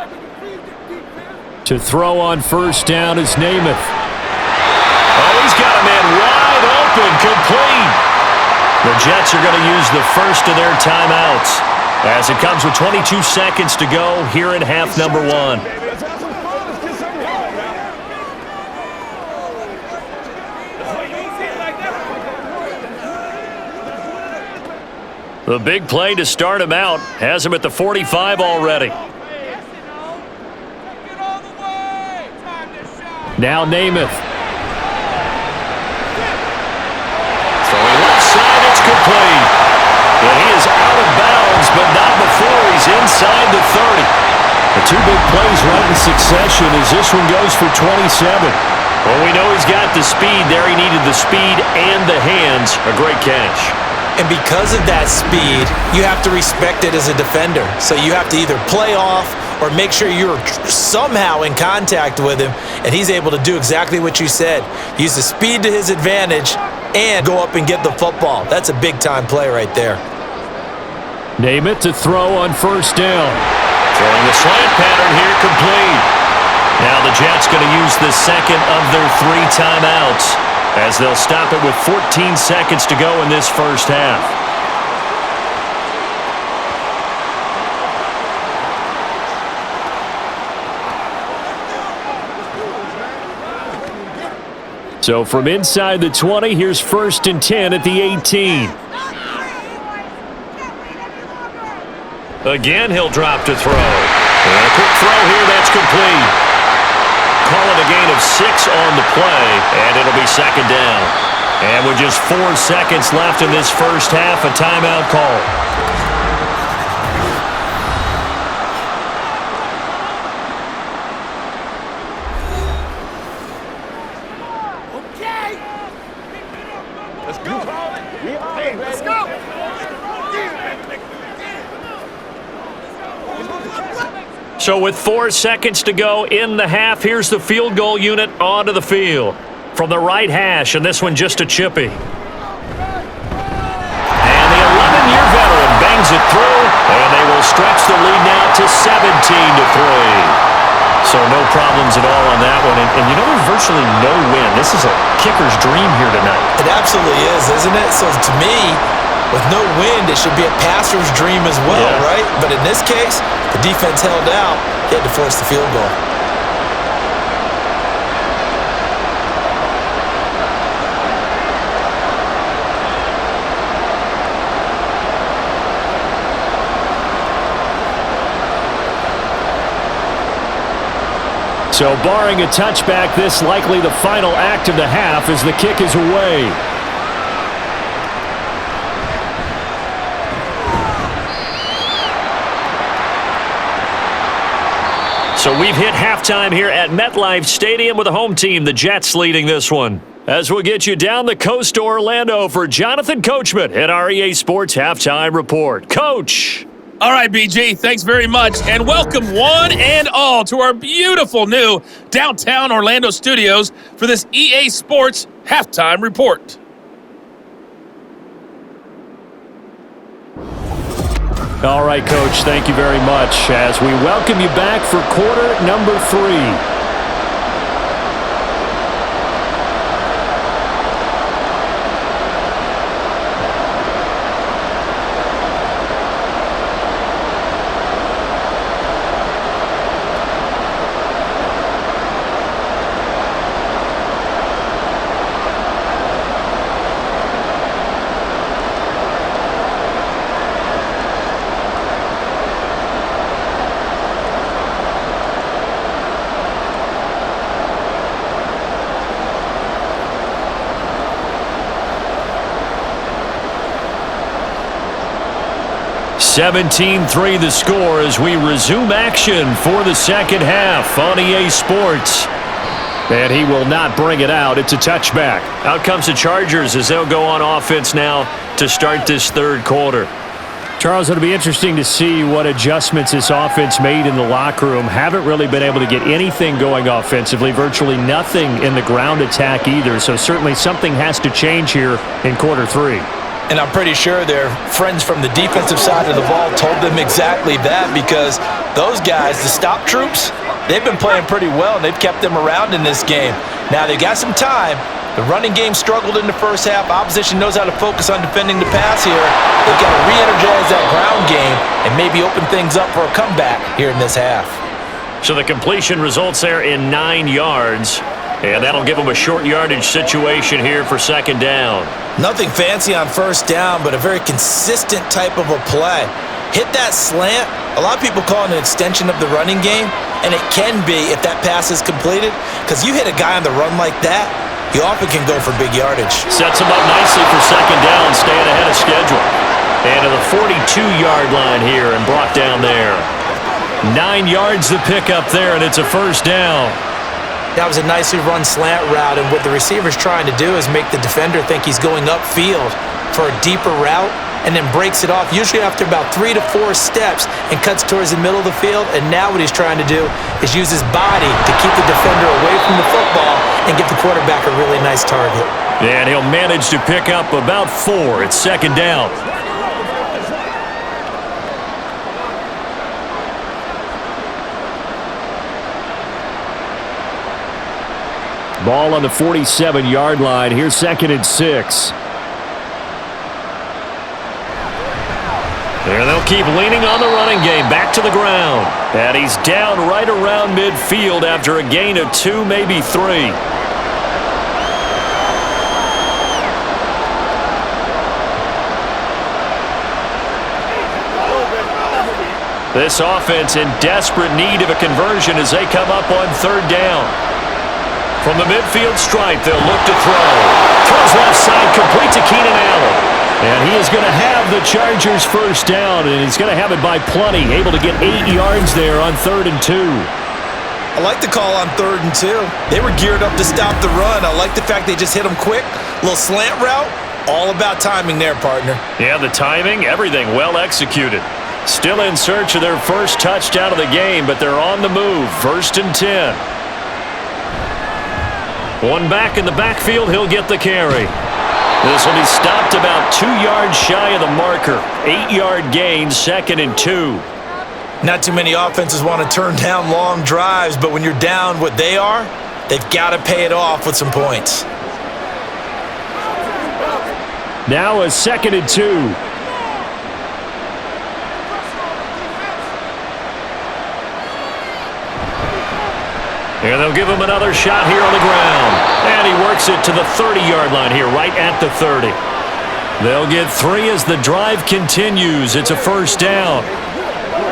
To throw on first down is Namath. Oh, he's got a man wide open, complete. The Jets are going to use the first of their timeouts as it comes with 22 seconds to go here in half number 1. The big play to start him out has him at the 45 already. Now Namath. Throwing left side, it's complete. And he is out of bounds, but not before he's inside the 30. The two big plays right in succession as this one goes for 27. Well, we know he's got the speed there. He needed the speed and the hands. A great catch.
And because of that speed, you have to respect it as a defender. So you have to either play off or make sure you're somehow in contact with him, and he's able to do exactly what you said. Use the speed to his advantage and go up and get the football. That's a big-time play right there.
Namath to throw on first down. Throwing the slant pattern here complete. Now the Jets going to use the second of their 3 timeouts, as they'll stop it with 14 seconds to go in this first half. So from inside the 20, here's 1st and 10 at the 18. Again, he'll drop to throw. And a quick throw here, that's complete. Call it a gain of 6 on the play, and it'll be second down. And with just 4 seconds left in this first half, a timeout call.
Let's go.
So with 4 seconds to go in the half, here's the field goal unit onto the field. From the right hash, and this one just a chippy. And the 11-year veteran bangs it through, and they will stretch the lead now to 17-3. So no problems at all on that one. And you know, there's virtually no win. This is a kicker's dream here tonight.
It absolutely is, isn't it? So to me, with no wind, it should be a passer's dream as well, right? But in this case, the defense held out. He had to force the field goal.
So barring a touchback, this likely the final act of the half as the kick is away. So we've hit halftime here at MetLife Stadium with the home team, the Jets, leading this one. As we'll get you down the coast to Orlando for Jonathan Coachman at our EA Sports Halftime Report. Coach!
All right, BG, thanks very much, and welcome one and all to our beautiful new downtown Orlando studios for this EA Sports Halftime Report.
All right, Coach, thank you very much as we welcome you back for quarter number 3. (17-3) the score as we resume action for the second half on EA Sports. And he will not bring it out. It's a touchback. Out comes the Chargers as they'll go on offense now to start this third quarter. Charles, it'll be interesting to see what adjustments this offense made in the locker room. Haven't really been able to get anything going offensively, virtually nothing in the ground attack either. So certainly something has to change here in quarter 3.
And I'm pretty sure their friends from the defensive side of the ball told them exactly that, because those guys, the stop troops, they've been playing pretty well, and they've kept them around in this game. Now, they got some time. The running game struggled in the first half. Opposition knows how to focus on defending the pass here. They've got to re-energize that ground game and maybe open things up for a comeback here in this half.
So the completion results there in 9 yards. And that'll give them a short yardage situation here for second down.
Nothing fancy on first down, but a very consistent type of a play. Hit that slant. A lot of people call it an extension of the running game, and it can be if that pass is completed, because you hit a guy on the run like that, you often can go for big yardage.
Sets him up nicely for second down, staying ahead of schedule. And to the 42-yard line here and brought down there. 9 yards to pick up there, and it's a first down.
That was a nicely run slant route, and what the receiver's trying to do is make the defender think he's going upfield for a deeper route, and then breaks it off, usually after about 3 to 4 steps, and cuts towards the middle of the field. And now what he's trying to do is use his body to keep the defender away from the football and give the quarterback a really nice target.
And he'll manage to pick up about 4. It's second down. Ball on the 47-yard line. Here's second and 6. And they'll keep leaning on the running game. Back to the ground. And he's down right around midfield after a gain of 2, maybe 3. This offense in desperate need of a conversion as they come up on third down. From the midfield stripe, they'll look to throw. Throws left side, complete to Keenan Allen. And he is going to have the Chargers first down, and he's going to have it by plenty. Able to get 8 yards there on 3rd and 2.
I like the call on 3rd and 2. They were geared up to stop the run. I like the fact they just hit them quick. Little slant route. All about timing there, partner.
Yeah, the timing, everything well executed. Still in search of their first touchdown of the game, but they're on the move. 1st and 10. One back in the backfield, he'll get the carry. This will be stopped about 2 yards shy of the marker. 8-yard gain, 2nd and 2.
Not too many offenses want to turn down long drives, but when you're down what they are, they've got to pay it off with some points.
Now a 2nd and 2. And they'll give him another shot here on the ground. And he works it to the 30-yard line here, right at the 30. They'll get 3 as the drive continues. It's a first down.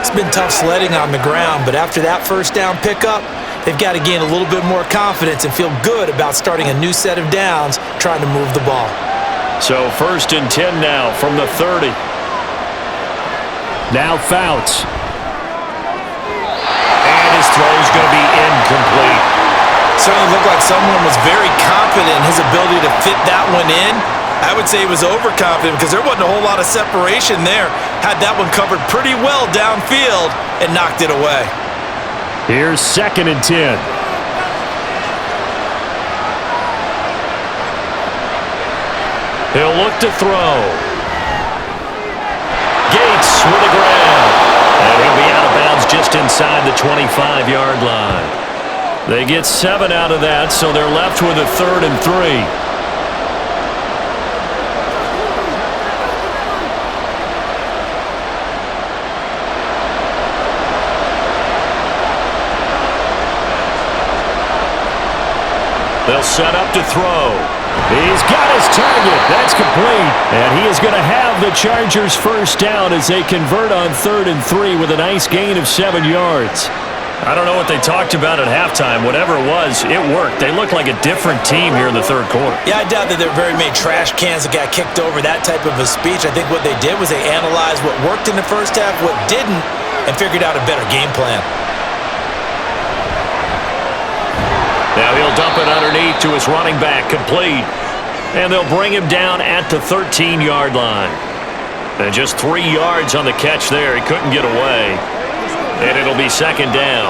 It's been tough sledding on the ground, but after that first down pickup, they've got to gain a little bit more confidence and feel good about starting a new set of downs, trying to move the ball.
So 1st and 10 now from the 30. Now Fouts. And his throw's going to be incomplete.
Certainly looked like someone was very confident in his ability to fit that one in. I would say he was overconfident because there wasn't a whole lot of separation there. Had that one covered pretty well downfield and knocked it away.
Here's 2nd and 10. He'll look to throw. Gates with a grab. And he'll be out of bounds just inside the 25-yard line. They get 7 out of that, so they're left with a 3rd and 3. They'll set up to throw. He's got his target. That's complete. And he is going to have the Chargers first down as they convert on 3rd and 3 with a nice gain of 7 yards. I don't know what they talked about at halftime. Whatever it was, it worked. They looked like a different team here in the 3rd quarter.
Yeah, I doubt that there were very many trash cans that got kicked over, that type of a speech. I think what they did was they analyzed what worked in the first half, what didn't, and figured out a better game plan.
Now he'll dump it underneath to his running back, complete. And they'll bring him down at the 13-yard line. And just 3 yards on the catch there. He couldn't get away. And it'll be 2nd down.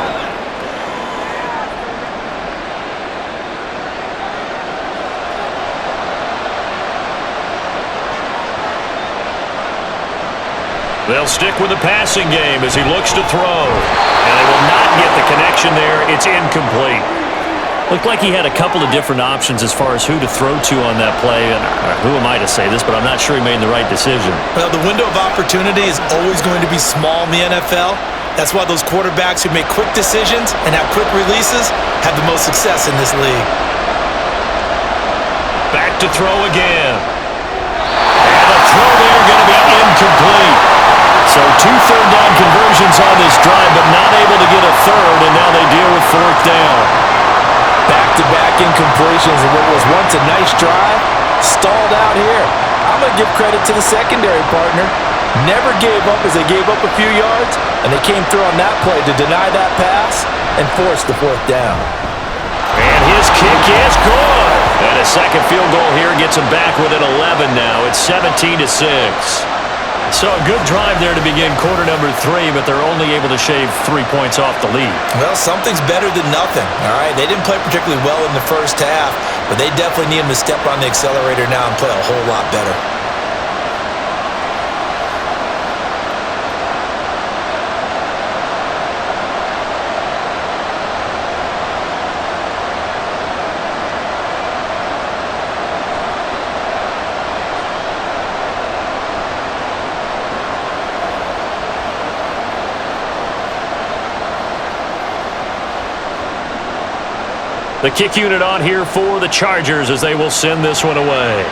They'll stick with the passing game as he looks to throw. And they will not get the connection there. It's incomplete. Looked like he had a couple of different options as far as who to throw to on that play. And who am I to say this, but I'm not sure he made the right decision.
Well, the window of opportunity is always going to be small in the NFL. That's why those quarterbacks who make quick decisions and have quick releases have the most success in this league.
Back to throw again. And the throw there going to be incomplete. So 2 third-down conversions on this drive, but not able to get a third, and now they deal with 4th down.
Back-to-back incompletions of what was once a nice drive, stalled out here. I'm going to give credit to the secondary partner. Never gave up as they gave up a few yards, and they came through on that play to deny that pass and force the 4th down.
And his kick is good. And a second field goal here gets him back within 11 now. It's 17-6. So a good drive there to begin quarter number 3, but they're only able to shave 3 points off the lead.
Well, something's better than nothing, all right? They didn't play particularly well in the first half, but they definitely need them to step on the accelerator now and play a whole lot better.
The kick unit on here for the Chargers as they will send this one away.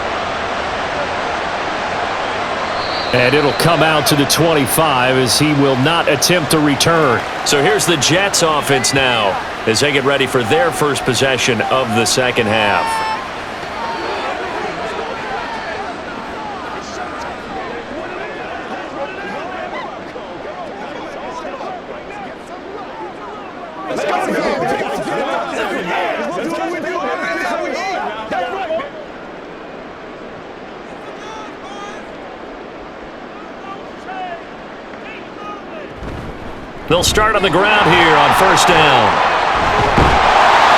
And it'll come out to the 25 as he will not attempt to return. So here's the Jets offense now as they get ready for their first possession of the second half. They'll start on the ground here on first down.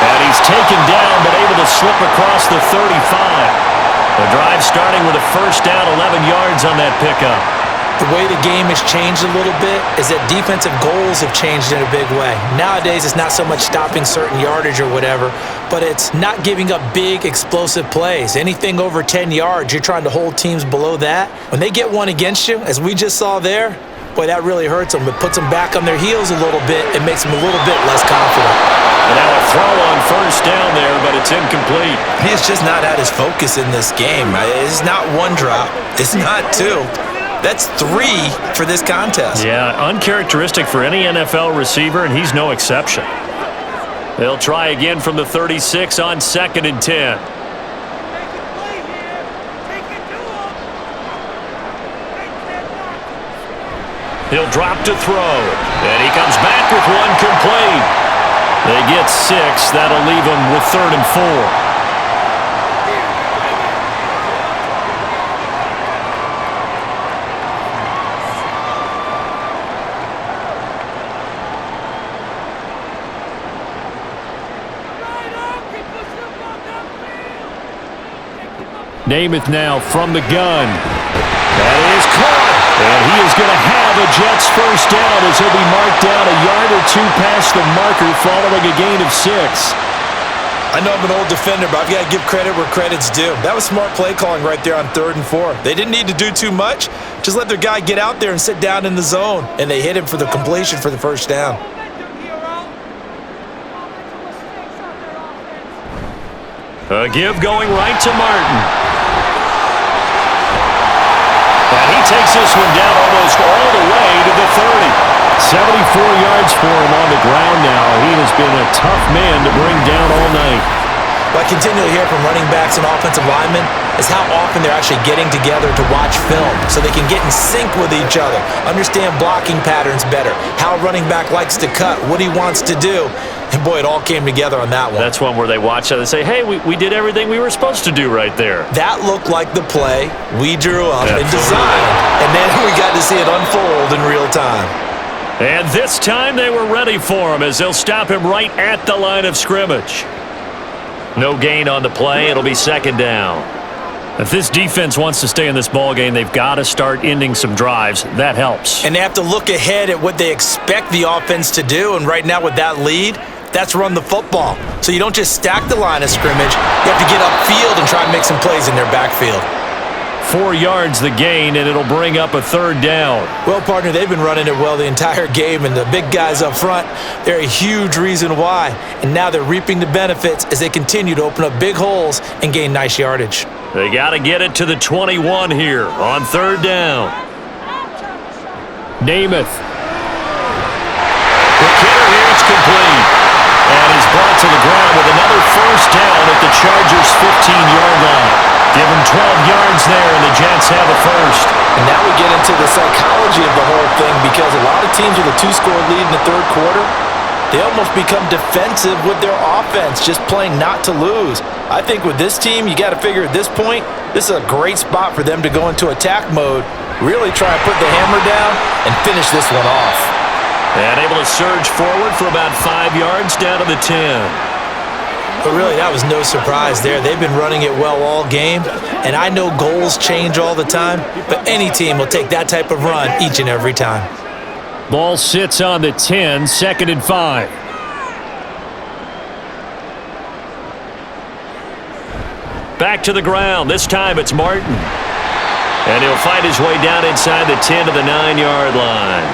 And he's taken down but able to slip across the 35. The drive starting with a first down, 11 yards on that pickup.
The way the game has changed a little bit is that defensive goals have changed in a big way. Nowadays, it's not so much stopping certain yardage or whatever, but it's not giving up big, explosive plays. Anything over 10 yards, you're trying to hold teams below that. When they get one against you, as we just saw there, boy, that really hurts them. It puts them back on their heels a little bit. It makes them a little bit less confident.
And now a throw on first down there, but it's incomplete.
He's just not at his focus in this game. It's not one drop. It's not two. That's 3 for this contest.
Yeah, uncharacteristic for any NFL receiver, and he's no exception. They'll try again from the 36 on 2nd and 10. He'll drop to throw, and he comes back with one complete. They get 6. That'll leave them with 3rd and 4. Namath now from the gun. That is caught. And he is going to have a Jets first down as he'll be marked down a yard or 2 past the marker following a gain of 6.
I know I'm an old defender, but I've got to give credit where credit's due. That was smart play calling right there on 3rd and 4. They didn't need to do too much. Just let their guy get out there and sit down in the zone. And they hit him for the completion for the first down.
A give going right to Martin. And he takes this one down almost all the way to the 30. 74 yards for him on the ground now. He has been a tough man to bring down all night.
What I continue to hear from running backs and offensive linemen is how often they're actually getting together to watch film so they can get in sync with each other, understand blocking patterns better, how a running back likes to cut, what he wants to do. And boy, it all came together on that one.
That's one where they watch it and say, hey, we did everything we were supposed to do right there.
That looked like the play we drew up and designed. And then we got to see it unfold in real time.
And this time they were ready for him as they'll stop him right at the line of scrimmage. No gain on the play. It'll be 2nd down. If this defense wants to stay in this ballgame, they've got to start ending some drives. That helps.
And they have to look ahead at what they expect the offense to do. And right now with that lead, that's run the football. So you don't just stack the line of scrimmage. You have to get upfield and try and make some plays in their backfield.
4 yards the gain, and it'll bring up a 3rd down.
Well, partner, they've been running it well the entire game, and the big guys up front, they're a huge reason why. And now they're reaping the benefits as they continue to open up big holes and gain nice yardage.
They got to get it to the 21 here on 3rd down. Namath. The kicker here, it's complete. And he's brought to the ground with another first down at the Chargers' 15-yard line. Give him 12 yards there, and the Jets have a first.
And now we get into the psychology of the whole thing because a lot of teams with a 2-score lead in the 3rd quarter, they almost become defensive with their offense, just playing not to lose. I think with this team, you got to figure at this point, this is a great spot for them to go into attack mode, really try and put the hammer down and finish this one off.
And able to surge forward for about 5 yards down to the 10.
But really, that was no surprise there. They've been running it well all game, and I know goals change all the time, but any team will take that type of run each and every time.
Ball sits on the 10, 2nd and 5. Back to the ground. This time it's Martin. And he'll fight his way down inside the 10 to the 9-yard line.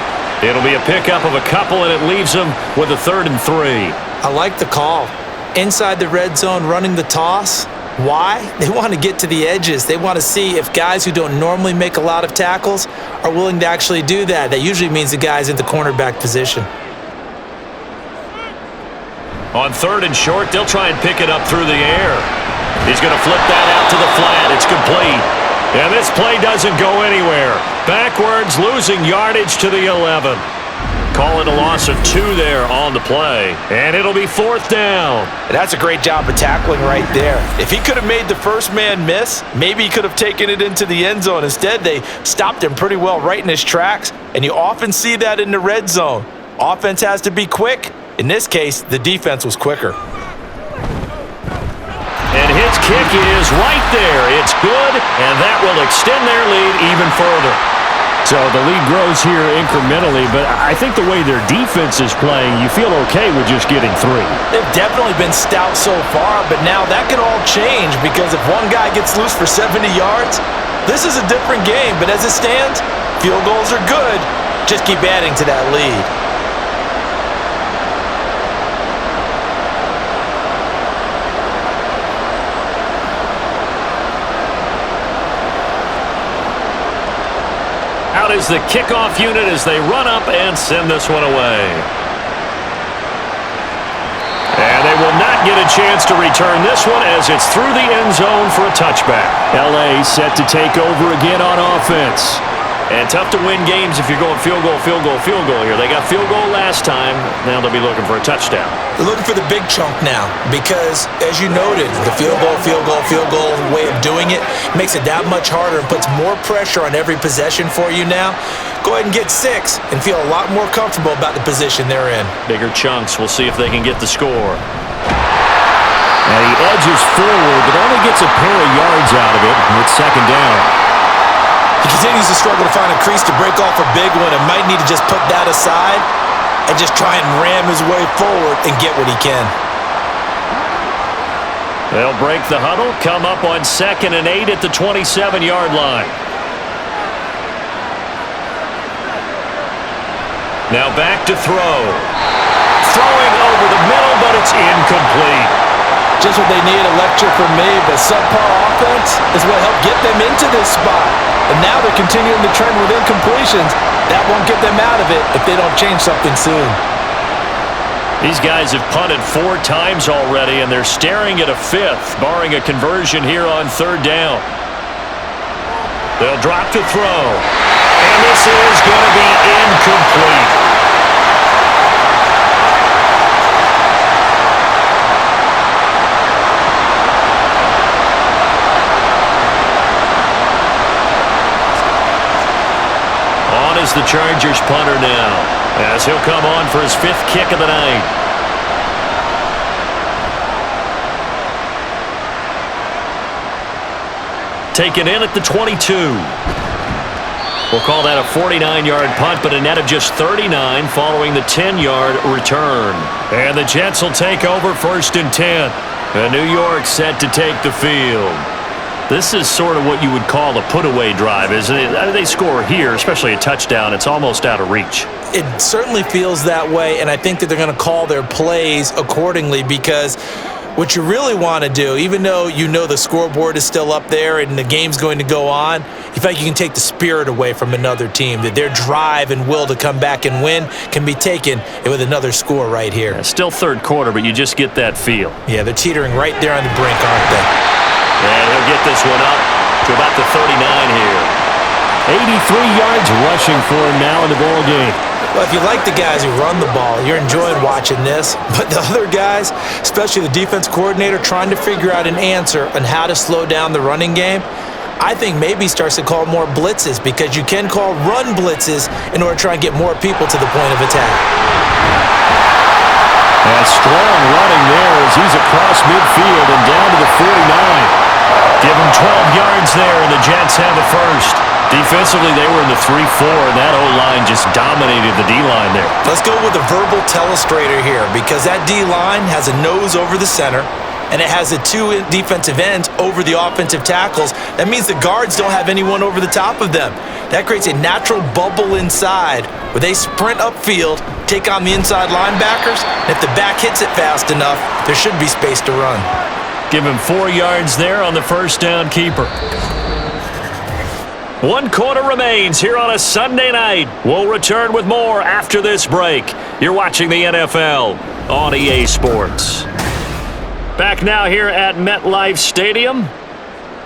It'll be a pickup of a couple, and it leaves him with a 3rd and 3.
I like the call. Inside the red zone, running the toss. Why? They want to get to the edges. They want to see if guys who don't normally make a lot of tackles are willing to actually do that. That usually means the guy's in the cornerback position.
On 3rd and short, they'll try and pick it up through the air. He's going to flip that out to the flat. It's complete. And this play doesn't go anywhere. Backwards, losing yardage to the 11. Call it a loss of 2 there on the play. And it'll be 4th down.
That's a great job of tackling right there. If he could have made the first man miss, maybe he could have taken it into the end zone. Instead, they stopped him pretty well right in his tracks. And you often see that in the red zone. Offense has to be quick. In this case, the defense was quicker.
And his kick is right there. It's good, and that will extend their lead even further. So the lead grows here incrementally, but I think the way their defense is playing, you feel okay with just getting 3.
They've definitely been stout so far, but now that can all change because if one guy gets loose for 70 yards, this is a different game. But as it stands, field goals are good. Just keep adding to that lead.
Out is the kickoff unit as they run up and send this one away. And they will not get a chance to return this one as it's through the end zone for a touchback. L.A. set to take over again on offense. And tough to win games if you're going field goal, field goal, field goal here. They got field goal last time. Now they'll be looking for a touchdown.
They're looking for the big chunk now because, as you noted, the field goal way of doing it makes it that much harder and puts more pressure on every possession for you now. Go ahead and get 6 and feel a lot more comfortable about the position they're in.
Bigger chunks. We'll see if they can get the score. And he edges forward, but only gets a pair of yards out of it with second down.
He continues to struggle to find a crease to break off a big one and might need to just put that aside and just try and ram his way forward and get what he can.
They'll break the huddle, come up on 2nd and 8 at the 27-yard line. Now back to throw. Throwing over the middle, but it's incomplete.
Just what they need, a lecture from me, but subpar offense is what helped get them into this spot. And now they're continuing the trend with incompletions. That won't get them out of it if they don't change something soon.
These guys have punted 4 times already, and they're staring at a 5th, barring a conversion here on 3rd down. They'll drop to throw. And this is going to be incomplete. Is the Chargers punter now, as he'll come on for his 5th kick of the night. Taken in at the 22. We'll call that a 49-yard punt, but a net of just 39 following the 10-yard return. And the Jets will take over 1st and 10. And New York set to take the field. This is sort of what you would call a put-away drive, isn't it? They score here, especially a touchdown. It's almost out of reach.
It certainly feels that way, and I think that they're going to call their plays accordingly because what you really want to do, even though you know the scoreboard is still up there and the game's going to go on, you feel like you can take the spirit away from another team, that their drive and will to come back and win can be taken with another score right here.
Yeah, still 3rd quarter, but you just get that feel.
Yeah, they're teetering right there on the brink, aren't they?
And he'll get this one up to about the 39 here. 83 yards rushing for him now in the ball game.
Well, if you like the guys who run the ball, you're enjoying watching this. But the other guys, especially the defense coordinator, trying to figure out an answer on how to slow down the running game, I think maybe starts to call more blitzes because you can call run blitzes in order to try and get more people to the point of attack.
And strong running there as he's across midfield and down to the 49. Give him 12 yards there, and the Jets have a 1st. Defensively, they were in the 3-4, and that O-line just dominated the D-line there.
Let's go with a verbal telestrator here because that D-line has a nose over the center, and it has the 2 defensive ends over the offensive tackles. That means the guards don't have anyone over the top of them. That creates a natural bubble inside where they sprint upfield, take on the inside linebackers, and if the back hits it fast enough, there should be space to run.
Give him 4 yards there on the 1st down keeper. 1 quarter remains here on a Sunday night. We'll return with more after this break. You're watching the NFL on EA Sports. Back now here at MetLife Stadium.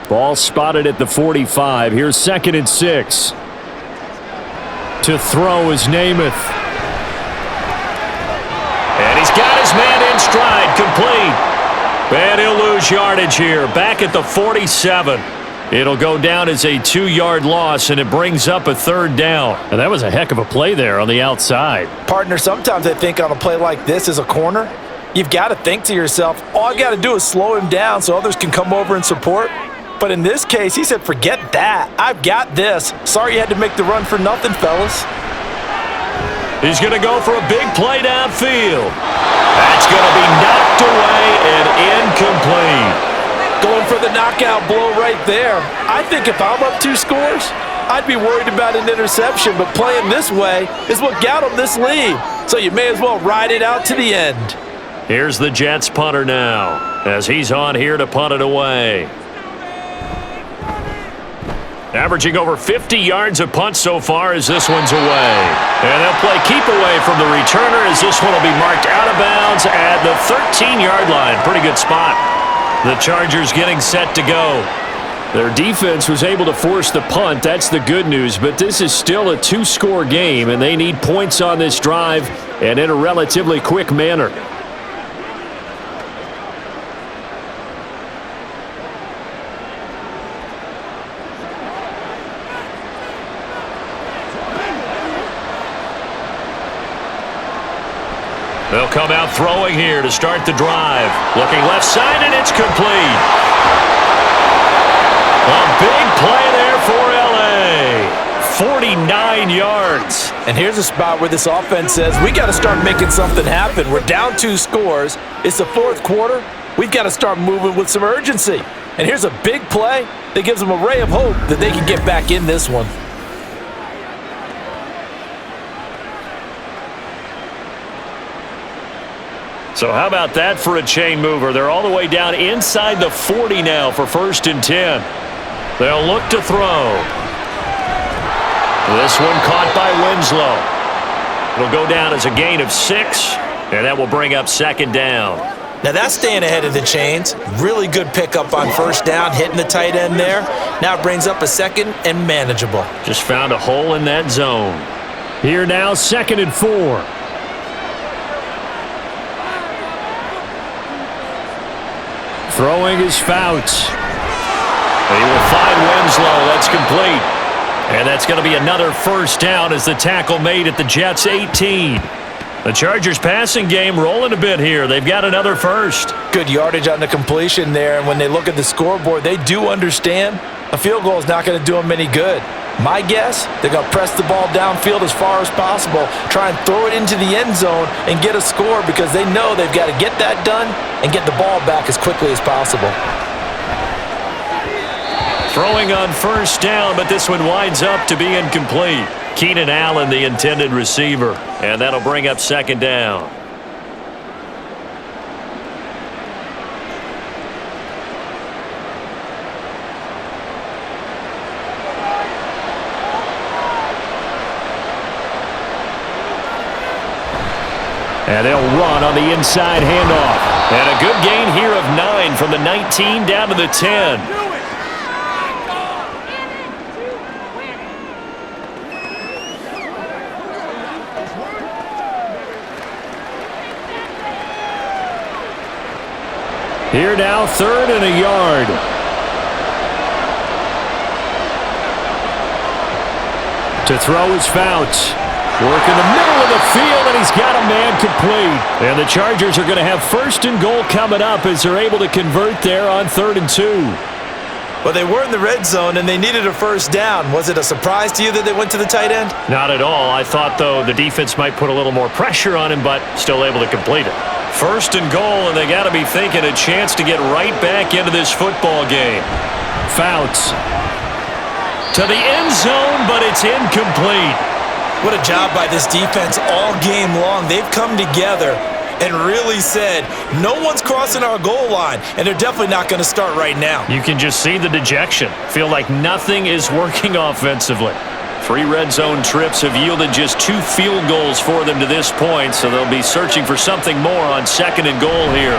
Ball spotted at the 45. Here's 2nd and 6. To throw is Namath. And he's got his man in stride, complete. And he'll lose yardage here, back at the 47. It'll go down as a 2-yard loss, and it brings up a 3rd down. And that was a heck of a play there on the outside.
Partner, sometimes I think on a play like this as a corner, you've got to think to yourself, all I got to do is slow him down so others can come over and support. But in this case, he said, forget that. I've got this. Sorry you had to make the run for nothing, fellas.
He's going to go for a big play downfield. That's going to be knocked away and incomplete.
Going for the knockout blow right there. I think if I'm up 2 scores, I'd be worried about an interception, but playing this way is what got him this lead. So you may as well ride it out to the end.
Here's the Jets punter now, as he's on here to punt it away. Averaging over 50 yards a punt so far as this one's away. And they'll play keep away from the returner as this one will be marked out of bounds at the 13-yard line. Pretty good spot. The Chargers getting set to go. Their defense was able to force the punt. That's the good news, but this is still a two-score game, and they need points on this drive and in a relatively quick manner. They'll come out throwing here to start the drive. Looking left side, and it's complete. A big play there for L.A. 49 yards.
And here's a spot where this offense says, we got to start making something happen. We're down 2 scores. It's the fourth quarter. We've got to start moving with some urgency. And here's a big play that gives them a ray of hope that they can get back in this one.
So how about that for a chain mover? They're all the way down inside the 40 now for 1st and 10. They'll look to throw. This one caught by Winslow. It'll go down as a gain of 6, and that will bring up 2nd down.
Now that's staying ahead of the chains. Really good pickup on 1st down, hitting the tight end there. Now it brings up a 2nd and manageable.
Just found a hole in that zone. Here now, 2nd and 4. Throwing is Fouts. He will find Winslow. That's complete. And that's going to be another 1st down as the tackle made at the Jets' 18. The Chargers' passing game rolling a bit here. They've got another 1st.
Good yardage on the completion there, and when they look at the scoreboard, they do understand a field goal is not going to do them any good. My guess, they're going to press the ball downfield as far as possible, try and throw it into the end zone and get a score because they know they've got to get that done and get the ball back as quickly as possible.
Throwing on 1st down, but this one winds up to be incomplete. Keenan Allen, the intended receiver, and that'll bring up 2nd down. And they'll run on the inside handoff. And a good gain here of 9 from the 19 down to the 10. Here now, 3rd and a yard. To throw is Fouts. Work in the middle of the field, and he's got a man complete. And the Chargers are going to have 1st and goal coming up as they're able to convert there on 3rd and 2.
Well, they were in the red zone, and they needed a 1st down. Was it a surprise to you that they went to the tight end?
Not at all. I thought, though, the defense might put a little more pressure on him, but still able to complete it. 1st and goal, and they got to be thinking a chance to get right back into this football game. Fouts to the end zone, but it's incomplete.
What a job by this defense all game long. They've come together and really said, no one's crossing our goal line, and they're definitely not going to start right now.
You can just see the dejection. Feel like nothing is working offensively. 3 red zone trips have yielded just 2 field goals for them to this point, so they'll be searching for something more on 2nd and goal here.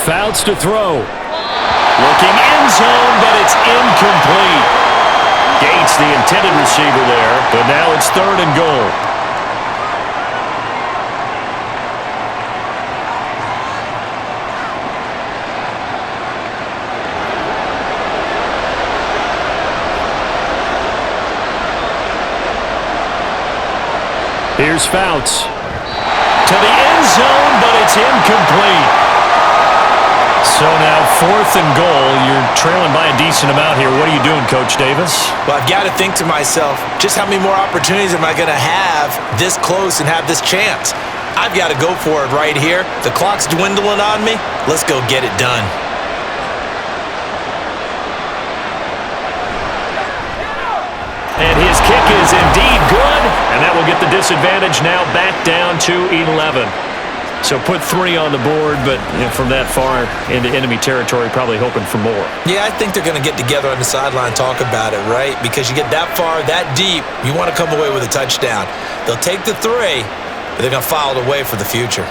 Fouts to throw. Looking end zone, but it's incomplete. Gates, the intended receiver there, but now it's 3rd and goal. Here's Fouts. To the end zone, but it's incomplete. So now 4th and goal. You're trailing by a decent amount here. What are you doing, Coach Davis?
Well, I've got to think to myself, just how many more opportunities am I going to have this close and have this chance? I've got to go for it right here. The clock's dwindling on me. Let's go get it done.
And his kick is indeed good, and that will get the disadvantage now back down to 11. So put 3 on the board, but from that far into enemy territory, probably hoping for more.
Yeah, I think they're going to get together on the sideline and talk about it, right? Because you get that far, that deep, you want to come away with a touchdown. They'll take the 3, but they're going to file it away for the future.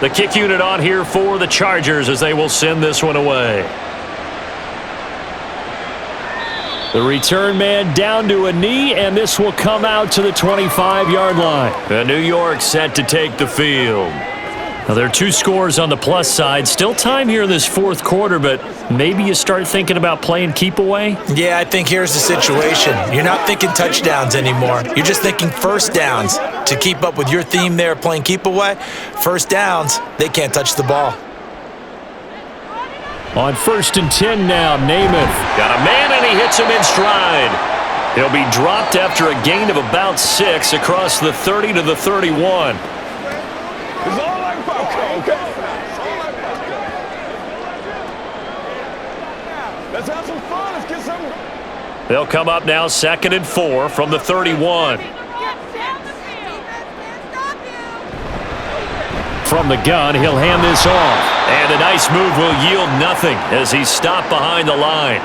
The kick unit on here for the Chargers as they will send this one away. The return man down to a knee, and this will come out to the 25-yard line. And New York set to take the field. Now, there are 2 scores on the plus side. Still time here in this fourth quarter, but maybe you start thinking about playing keep away?
Yeah, I think here's the situation. You're not thinking touchdowns anymore. You're just thinking first downs. To keep up with your theme there, playing keep away, first downs, they can't touch the ball.
On 1st and 10 now, Namath. Got a man, and he hits him in stride. He'll be dropped after a gain of about 6 across the 30 to the 31.
It's all like okay. Let's have some fun. Let's get some.
They'll come up now 2nd and 4 from the 31. From the gun, he'll hand this off. And a nice move will yield nothing as he's stopped behind the line.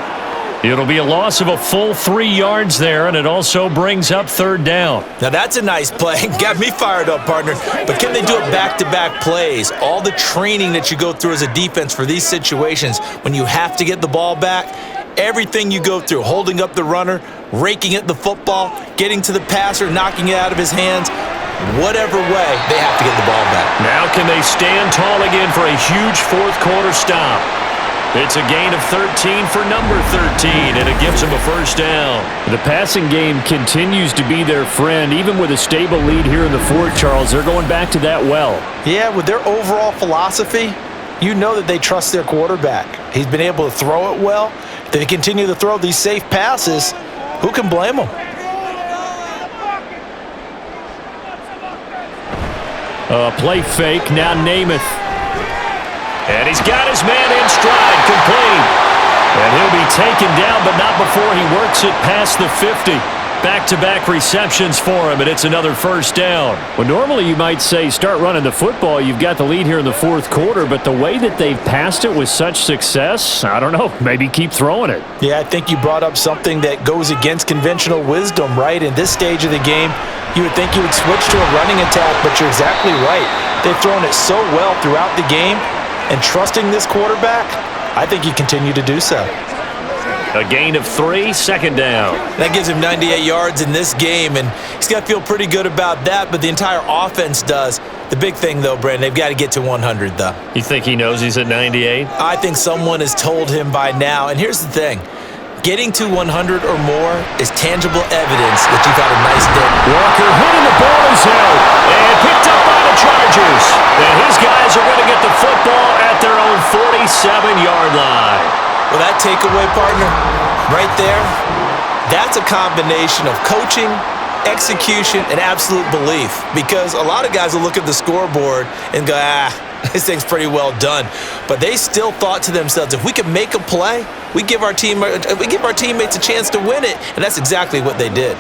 It'll be a loss of a full 3 yards there, and it also brings up 3rd down.
Now that's a nice play. Got me fired up, partner. But can they do it back-to-back plays? All the training that you go through as a defense for these situations, when you have to get the ball back, everything you go through, holding up the runner, raking at the football, getting to the passer, knocking it out of his hands, whatever way, they have to get the ball back.
Now can they stand tall again for a huge fourth quarter stop? It's a gain of 13 for number 13, and it gives them a first down. The passing game continues to be their friend. Even with a stable lead here in the fourth, Charles, they're going back to that well.
Yeah, with their overall philosophy, you know that they trust their quarterback. He's been able to throw it well. If they continue to throw these safe passes, who can blame them?
Play fake, now Namath. And he's got his man in stride, complete. And he'll be taken down, but not before he works it past the 50. Back-to-back receptions for him, and it's another first down. Well, normally you might say start running the football. You've got the lead here in the fourth quarter, but the way that they've passed it with such success, I don't know, maybe keep throwing it.
Yeah, I think you brought up something that goes against conventional wisdom, right? In this stage of the game, you would think you would switch to a running attack, but you're exactly right. They've thrown it so well throughout the game, and trusting this quarterback, I think you continue to do so.
A gain of 3, 2nd down.
That gives him 98 yards in this game, and he's got to feel pretty good about that, but the entire offense does. The big thing, though, Brandon, they've got to get to 100, though.
You think he knows he's at 98?
I think someone has told him by now, and here's the thing. Getting to 100 or more is tangible evidence that you've had a nice day.
Walker hitting the ball is out and picked up by the Chargers. And his guys are going to get the football at their own 47-yard line.
Well, that takeaway, partner, right there, that's a combination of coaching, execution, and absolute belief. Because a lot of guys will look at the scoreboard and go, this thing's pretty well done. But they still thought to themselves, if we can make a play, we give our teammates a chance to win it. And that's exactly what they did.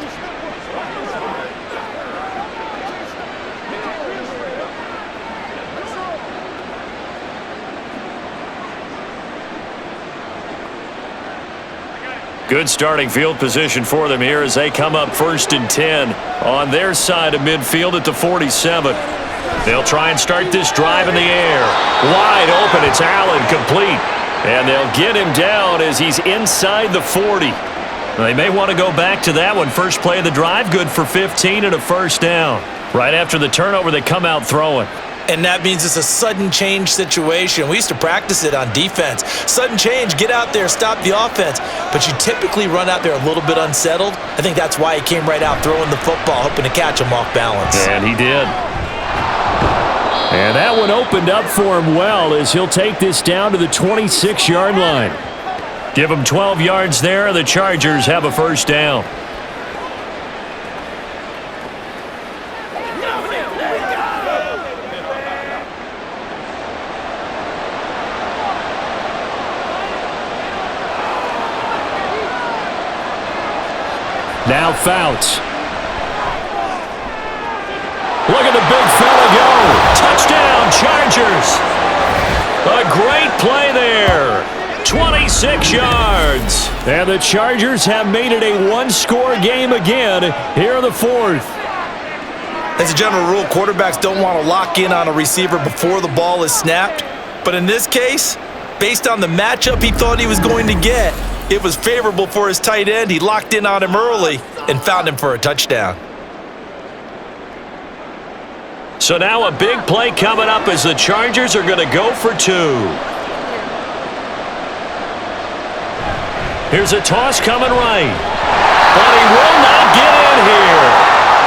Good starting field position for them here as they come up 1st and 10 on their side of midfield at the 47. They'll try and start this drive in the air. Wide open, it's Allen, complete. And they'll get him down as he's inside the 40. They may want to go back to that one. First play of the drive, good for 15 and a first down. Right after the turnover, they come out throwing.
And that means it's a sudden change situation. We used to practice it on defense. Sudden change, get out there, stop the offense. But you typically run out there a little bit unsettled. I think that's why he came right out throwing the football, hoping to catch him off balance.
And he did. And that one opened up for him well as he'll take this down to the 26-yard line. Give him 12 yards there. The Chargers have a first down. Now Fouts. Look at the big fella go. Touchdown, Chargers. A great play there. 26 yards. And the Chargers have made it a one-score game again here in the fourth.
As a general rule, quarterbacks don't want to lock in on a receiver before the ball is snapped. But in this case, based on the matchup he thought he was going to get, it was favorable for his tight end. He locked in on him early and found him for a touchdown.
So now a big play coming up as the Chargers are going to go for 2. Here's a toss coming right. But he will not get in here.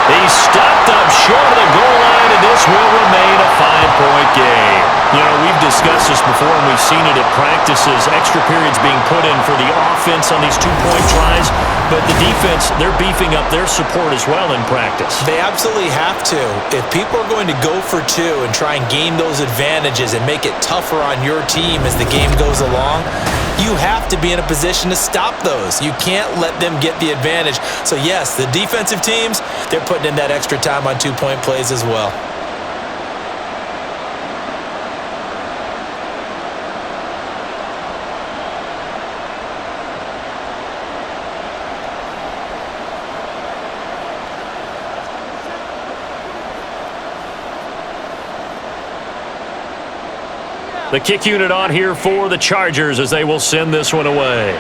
He's stopped up short of the goal line, and this will remain a 5-point game. You know, we've discussed this before, and we've seen it at practices. Extra periods being put in for the offense on these 2-point tries. But the defense, they're beefing up their support as well in practice.
They absolutely have to. If people are going to go for 2 and try and gain those advantages and make it tougher on your team as the game goes along, you have to be in a position to stop those. You can't let them get the advantage. So yes, the defensive teams, they're putting in that extra time on 2-point plays as well.
The kick unit on here for the Chargers as they will send this one away.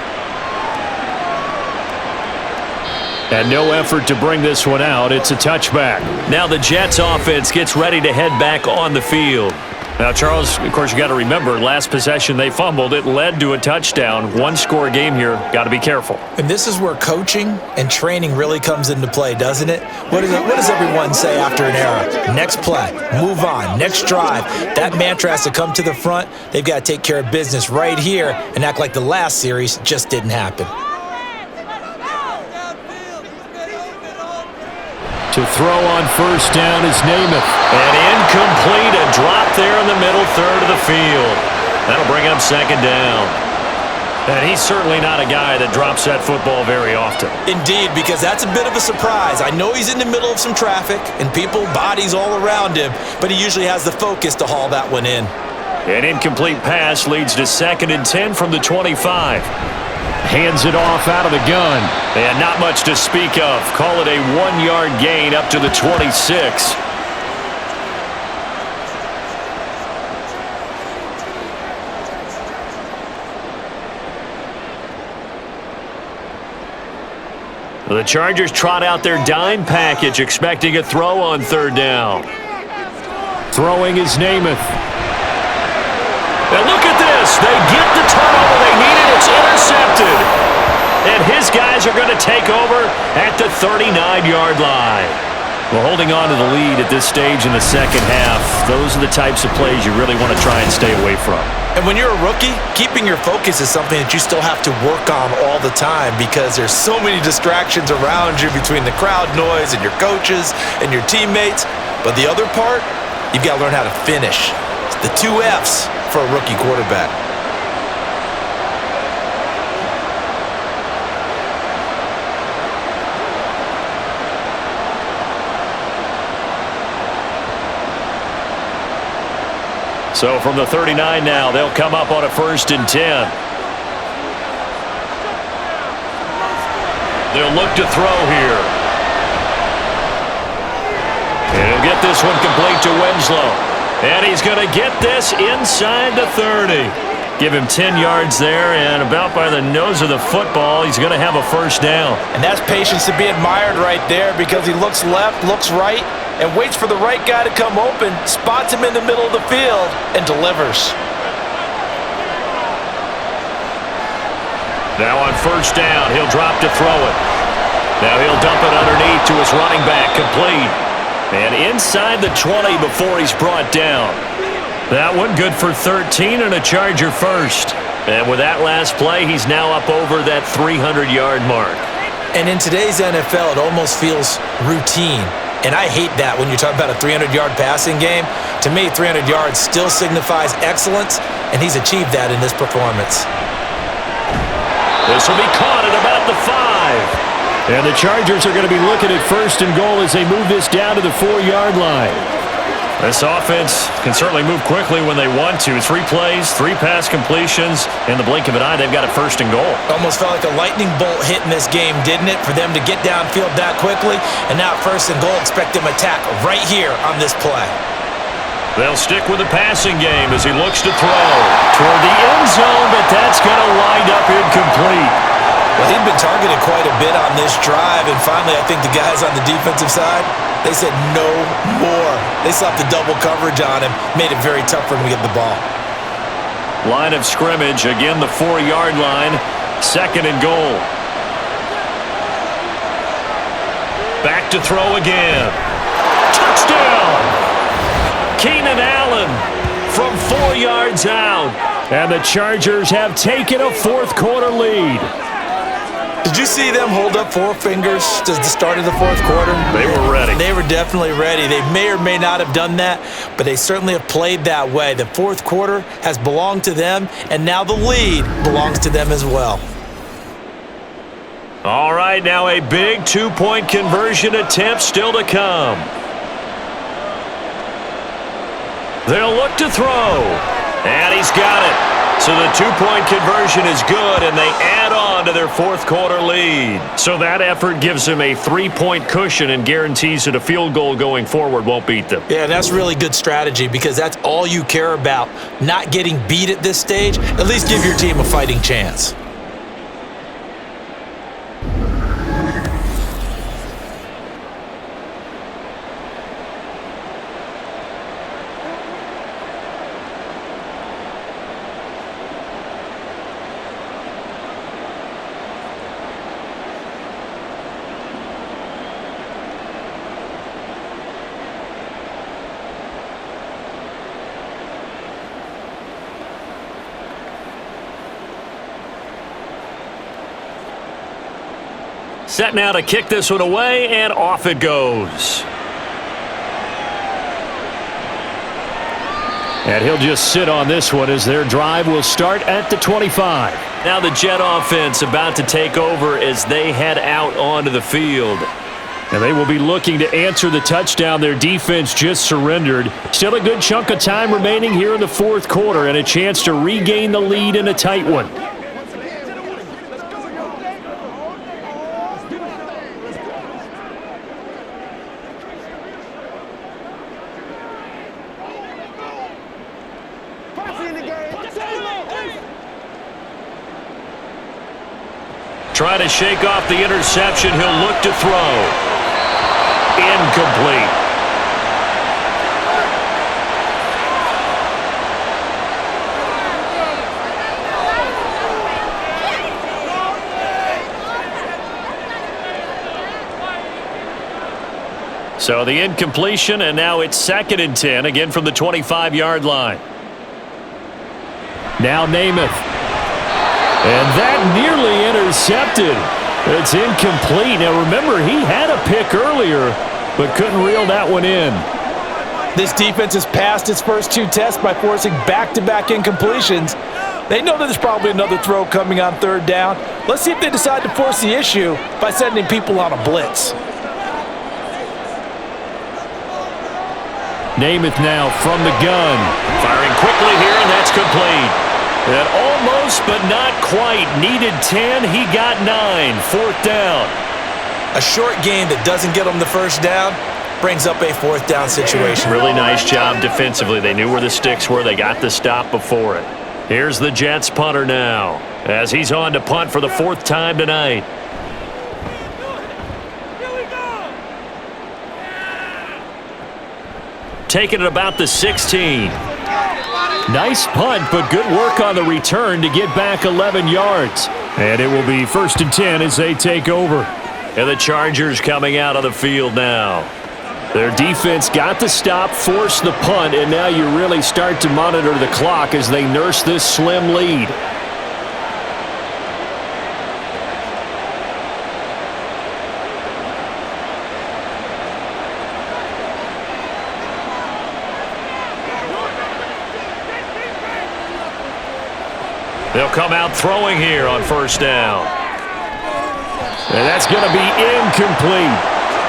And no effort to bring this one out. It's a touchback. Now the Jets offense gets ready to head back on the field. Now, Charles, of course, you got to remember, last possession they fumbled. It led to a touchdown. 1-score game here. Got to be careful.
And this is where coaching and training really comes into play, doesn't it? What does everyone say after an error? Next play, move on, next drive. That mantra has to come to the front. They've got to take care of business right here and act like the last series just didn't happen.
To throw on first down is Namath. And incomplete, a drop there in the middle third of the field. That'll bring up second down. And he's certainly not a guy that drops that football very often.
Indeed, because that's a bit of a surprise. I know he's in the middle of some traffic and people, bodies all around him, but he usually has the focus to haul that one in.
An incomplete pass leads to 2nd and 10 from the 25. Hands it off out of the gun. And not much to speak of. Call it a 1-yard gain up to the 26. The Chargers trot out their dime package, expecting a throw on third down. Throwing is Namath. And look at this. They get the turnover they needed. It's intercepted. And his guys are going to take over at the 39-yard line. Well, holding on to the lead at this stage in the second half, those are the types of plays you really want to try and stay away from.
And when you're a rookie, keeping your focus is something that you still have to work on all the time because there's so many distractions around you between the crowd noise and your coaches and your teammates. But the other part, you've got to learn how to finish. It's the 2 F's for a rookie quarterback.
So from the 39 now, they'll come up on a 1st and 10. They'll look to throw here. And he'll get this one complete to Winslow. And he's going to get this inside the 30. Give him 10 yards there, and about by the nose of the football, he's going to have a first down.
And that's patience to be admired right there because he looks left, looks right, and waits for the right guy to come open, spots him in the middle of the field, and delivers.
Now on first down, he'll drop to throw it. Now he'll dump it underneath to his running back, complete. And inside the 20 before he's brought down. That one good for 13 and a Charger first. And with that last play, he's now up over that 300-yard mark.
And in today's NFL, it almost feels routine. And I hate that when you talk about a 300-yard passing game. To me, 300 yards still signifies excellence, and he's achieved that in this performance.
This will be caught at about the 5. And the Chargers are going to be looking at 1st and goal as they move this down to the 4-yard line. This offense can certainly move quickly when they want to. 3 plays, 3 pass completions. In the blink of an eye, they've got a 1st and goal.
Almost felt like a lightning bolt hit in this game, didn't it? For them to get downfield that quickly. And now 1st and goal, expect them to attack right here on this play.
They'll stick with the passing game as he looks to throw toward the end zone, but that's going to wind up incomplete.
Well, he'd been targeted quite a bit on this drive, and finally I think the guys on the defensive side, they said no more. They slapped the double coverage on him, made it very tough for him to get the ball.
Line of scrimmage, again the 4-yard line, 2nd and goal. Back to throw again. Touchdown! Keenan Allen from 4 yards out. And the Chargers have taken a 4th quarter lead.
Did you see them hold up 4 fingers to the start of the 4th quarter?
They were ready.
They were definitely ready. They may or may not have done that, but they certainly have played that way. The 4th quarter has belonged to them, and now the lead belongs to them as well.
All right, now a big 2-point conversion attempt still to come. They'll look to throw, and he's got it. So the 2-point conversion is good, and they add on to their 4th quarter lead. So that effort gives them a 3-point cushion and guarantees that a field goal going forward won't beat them.
Yeah, that's really good strategy because that's all you care about, not getting beat at this stage. At least give your team a fighting chance.
Set now to kick this one away, and off it goes. And he'll just sit on this one as their drive will start at the 25. Now the Jet offense about to take over as they head out onto the field. And they will be looking to answer the touchdown their defense just surrendered. Still a good chunk of time remaining here in the 4th quarter and a chance to regain the lead in a tight one. Trying to shake off the interception. He'll look to throw. Incomplete. So the incompletion, and now it's 2nd and 10, again from the 25-yard line. Now Namath. And that nearly intercepted. It's incomplete. Now remember, he had a pick earlier, but couldn't reel that one in.
This defense has passed its first 2 tests by forcing back-to-back incompletions. They know that there's probably another throw coming on 3rd down. Let's see if they decide to force the issue by sending people on a blitz.
Namath now from the gun. Firing quickly here, and that's complete. And almost, but not quite. Needed 10, he got 9. 4th down.
A short game that doesn't get them the 1st down brings up a 4th down situation.
Really nice job defensively. They knew where the sticks were. They got the stop before it. Here's the Jets punter now as he's on to punt for the 4th time tonight. Taking it about the 16. Nice punt, but good work on the return to get back 11 yards. And it will be 1st and 10 as they take over. And the Chargers coming out of the field now. Their defense got the stop, forced the punt, and now you really start to monitor the clock as they nurse this slim lead. They'll come out throwing here on 1st down. And that's going to be incomplete.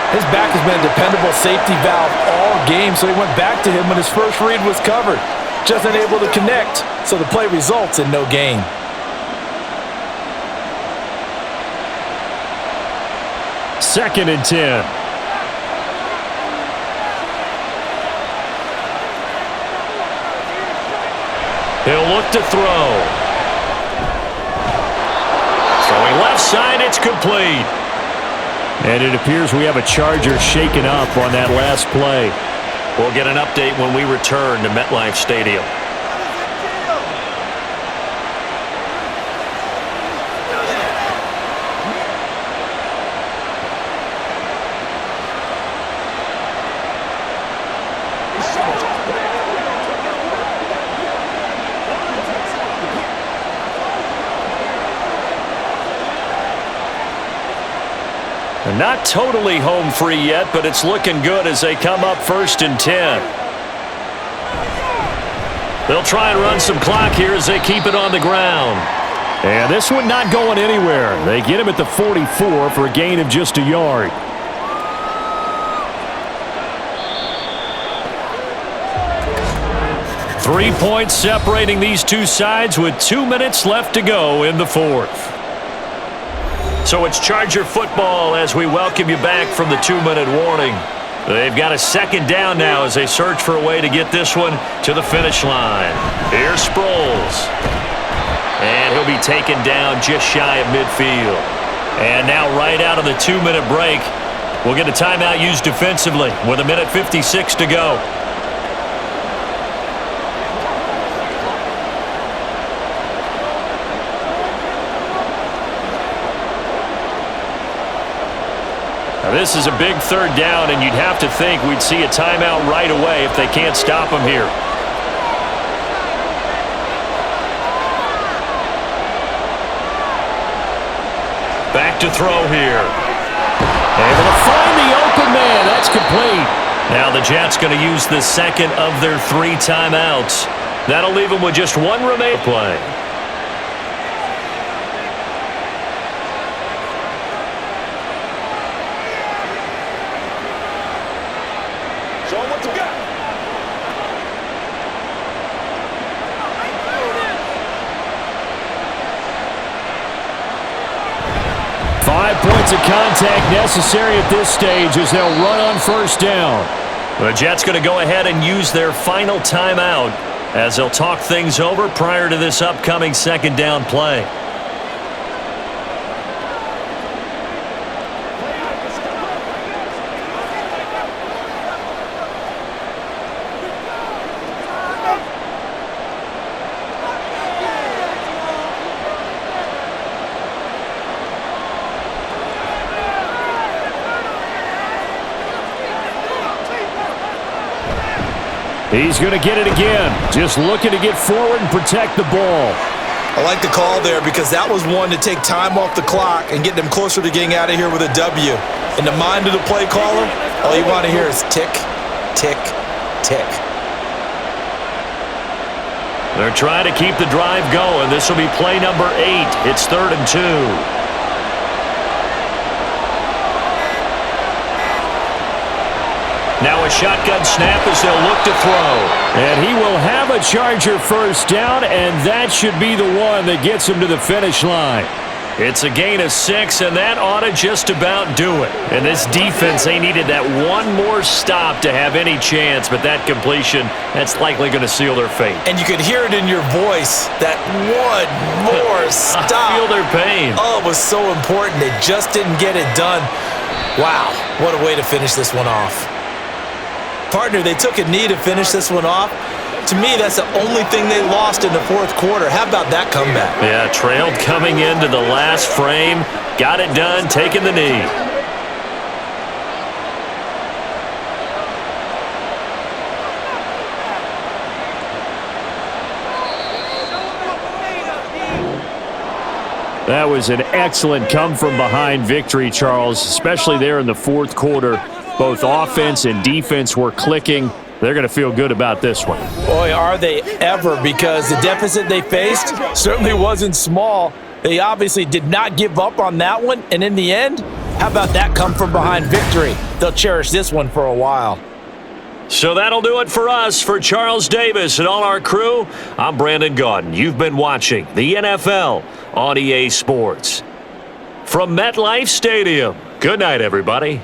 His back has been a dependable safety valve all game, so he went back to him when his first read was covered. Just unable to connect, so the play results in no gain.
Second and 10. He'll look to throw. Throwing left side, it's complete. And it appears we have a Charger shaken up on that last play. We'll get an update when we return to MetLife Stadium. Not totally home free yet, but it's looking good as they come up 1st and 10. They'll try and run some clock here as they keep it on the ground. And this one not going anywhere. They get him at the 44 for a gain of just a yard. Three points separating these two sides with 2 minutes left to go in the fourth. So it's Charger football as we welcome you back from the 2-minute warning. They've got a second down now as they search for a way to get this one to the finish line. Here's Sproles. And he'll be taken down just shy of midfield. And now right out of the 2-minute break, we'll get a timeout used defensively with 1:56 to go. This is a big third down, and you'd have to think we'd see a timeout right away if they can't stop him here. Back to throw here. Able to find the open man. That's complete. Now the Jets going to use the second of their 3 timeouts. That'll leave them with just one remaining play.
Show 'em what you got.
Five points of contact necessary at this stage as they'll run on first down. The Jets going to go ahead and use their final timeout as they'll talk things over prior to this upcoming second down play. He's going to get it again. Just looking to get forward and protect the ball.
I like the call there because that was one to take time off the clock and get them closer to getting out of here with a W. In the mind of the play caller, all you want to hear is tick, tick, tick.
They're trying to keep the drive going. This will be play number 8. It's 3rd and 2. Now a shotgun snap as they'll look to throw. And he will have a Charger first down, and that should be the one that gets him to the finish line. It's a gain of 6, and that ought to just about do it. And this defense, they needed that one more stop to have any chance, but that completion, that's likely going to seal their fate.
And you could hear it in your voice, that one more stop.
I feel their pain.
Oh, it was so important. They just didn't get it done. Wow, what a way to finish this one off. Partner, they took a knee to finish this one off. To me, that's the only thing they lost in the fourth quarter. How about that comeback?
Yeah, trailed coming into the last frame. Got it done, taking the knee. That was an excellent come-from-behind victory, Charles, especially there in the fourth quarter. Both offense and defense were clicking. They're going to feel good about this one.
Boy, are they ever, because the deficit they faced certainly wasn't small. They obviously did not give up on that one, and in the end, How about that come from behind victory? They'll cherish this one for a while.
So that'll do it for us. For Charles Davis and all our crew, I'm Brandon Gaudin. You've been watching the NFL on EA Sports. From MetLife Stadium, good night, everybody.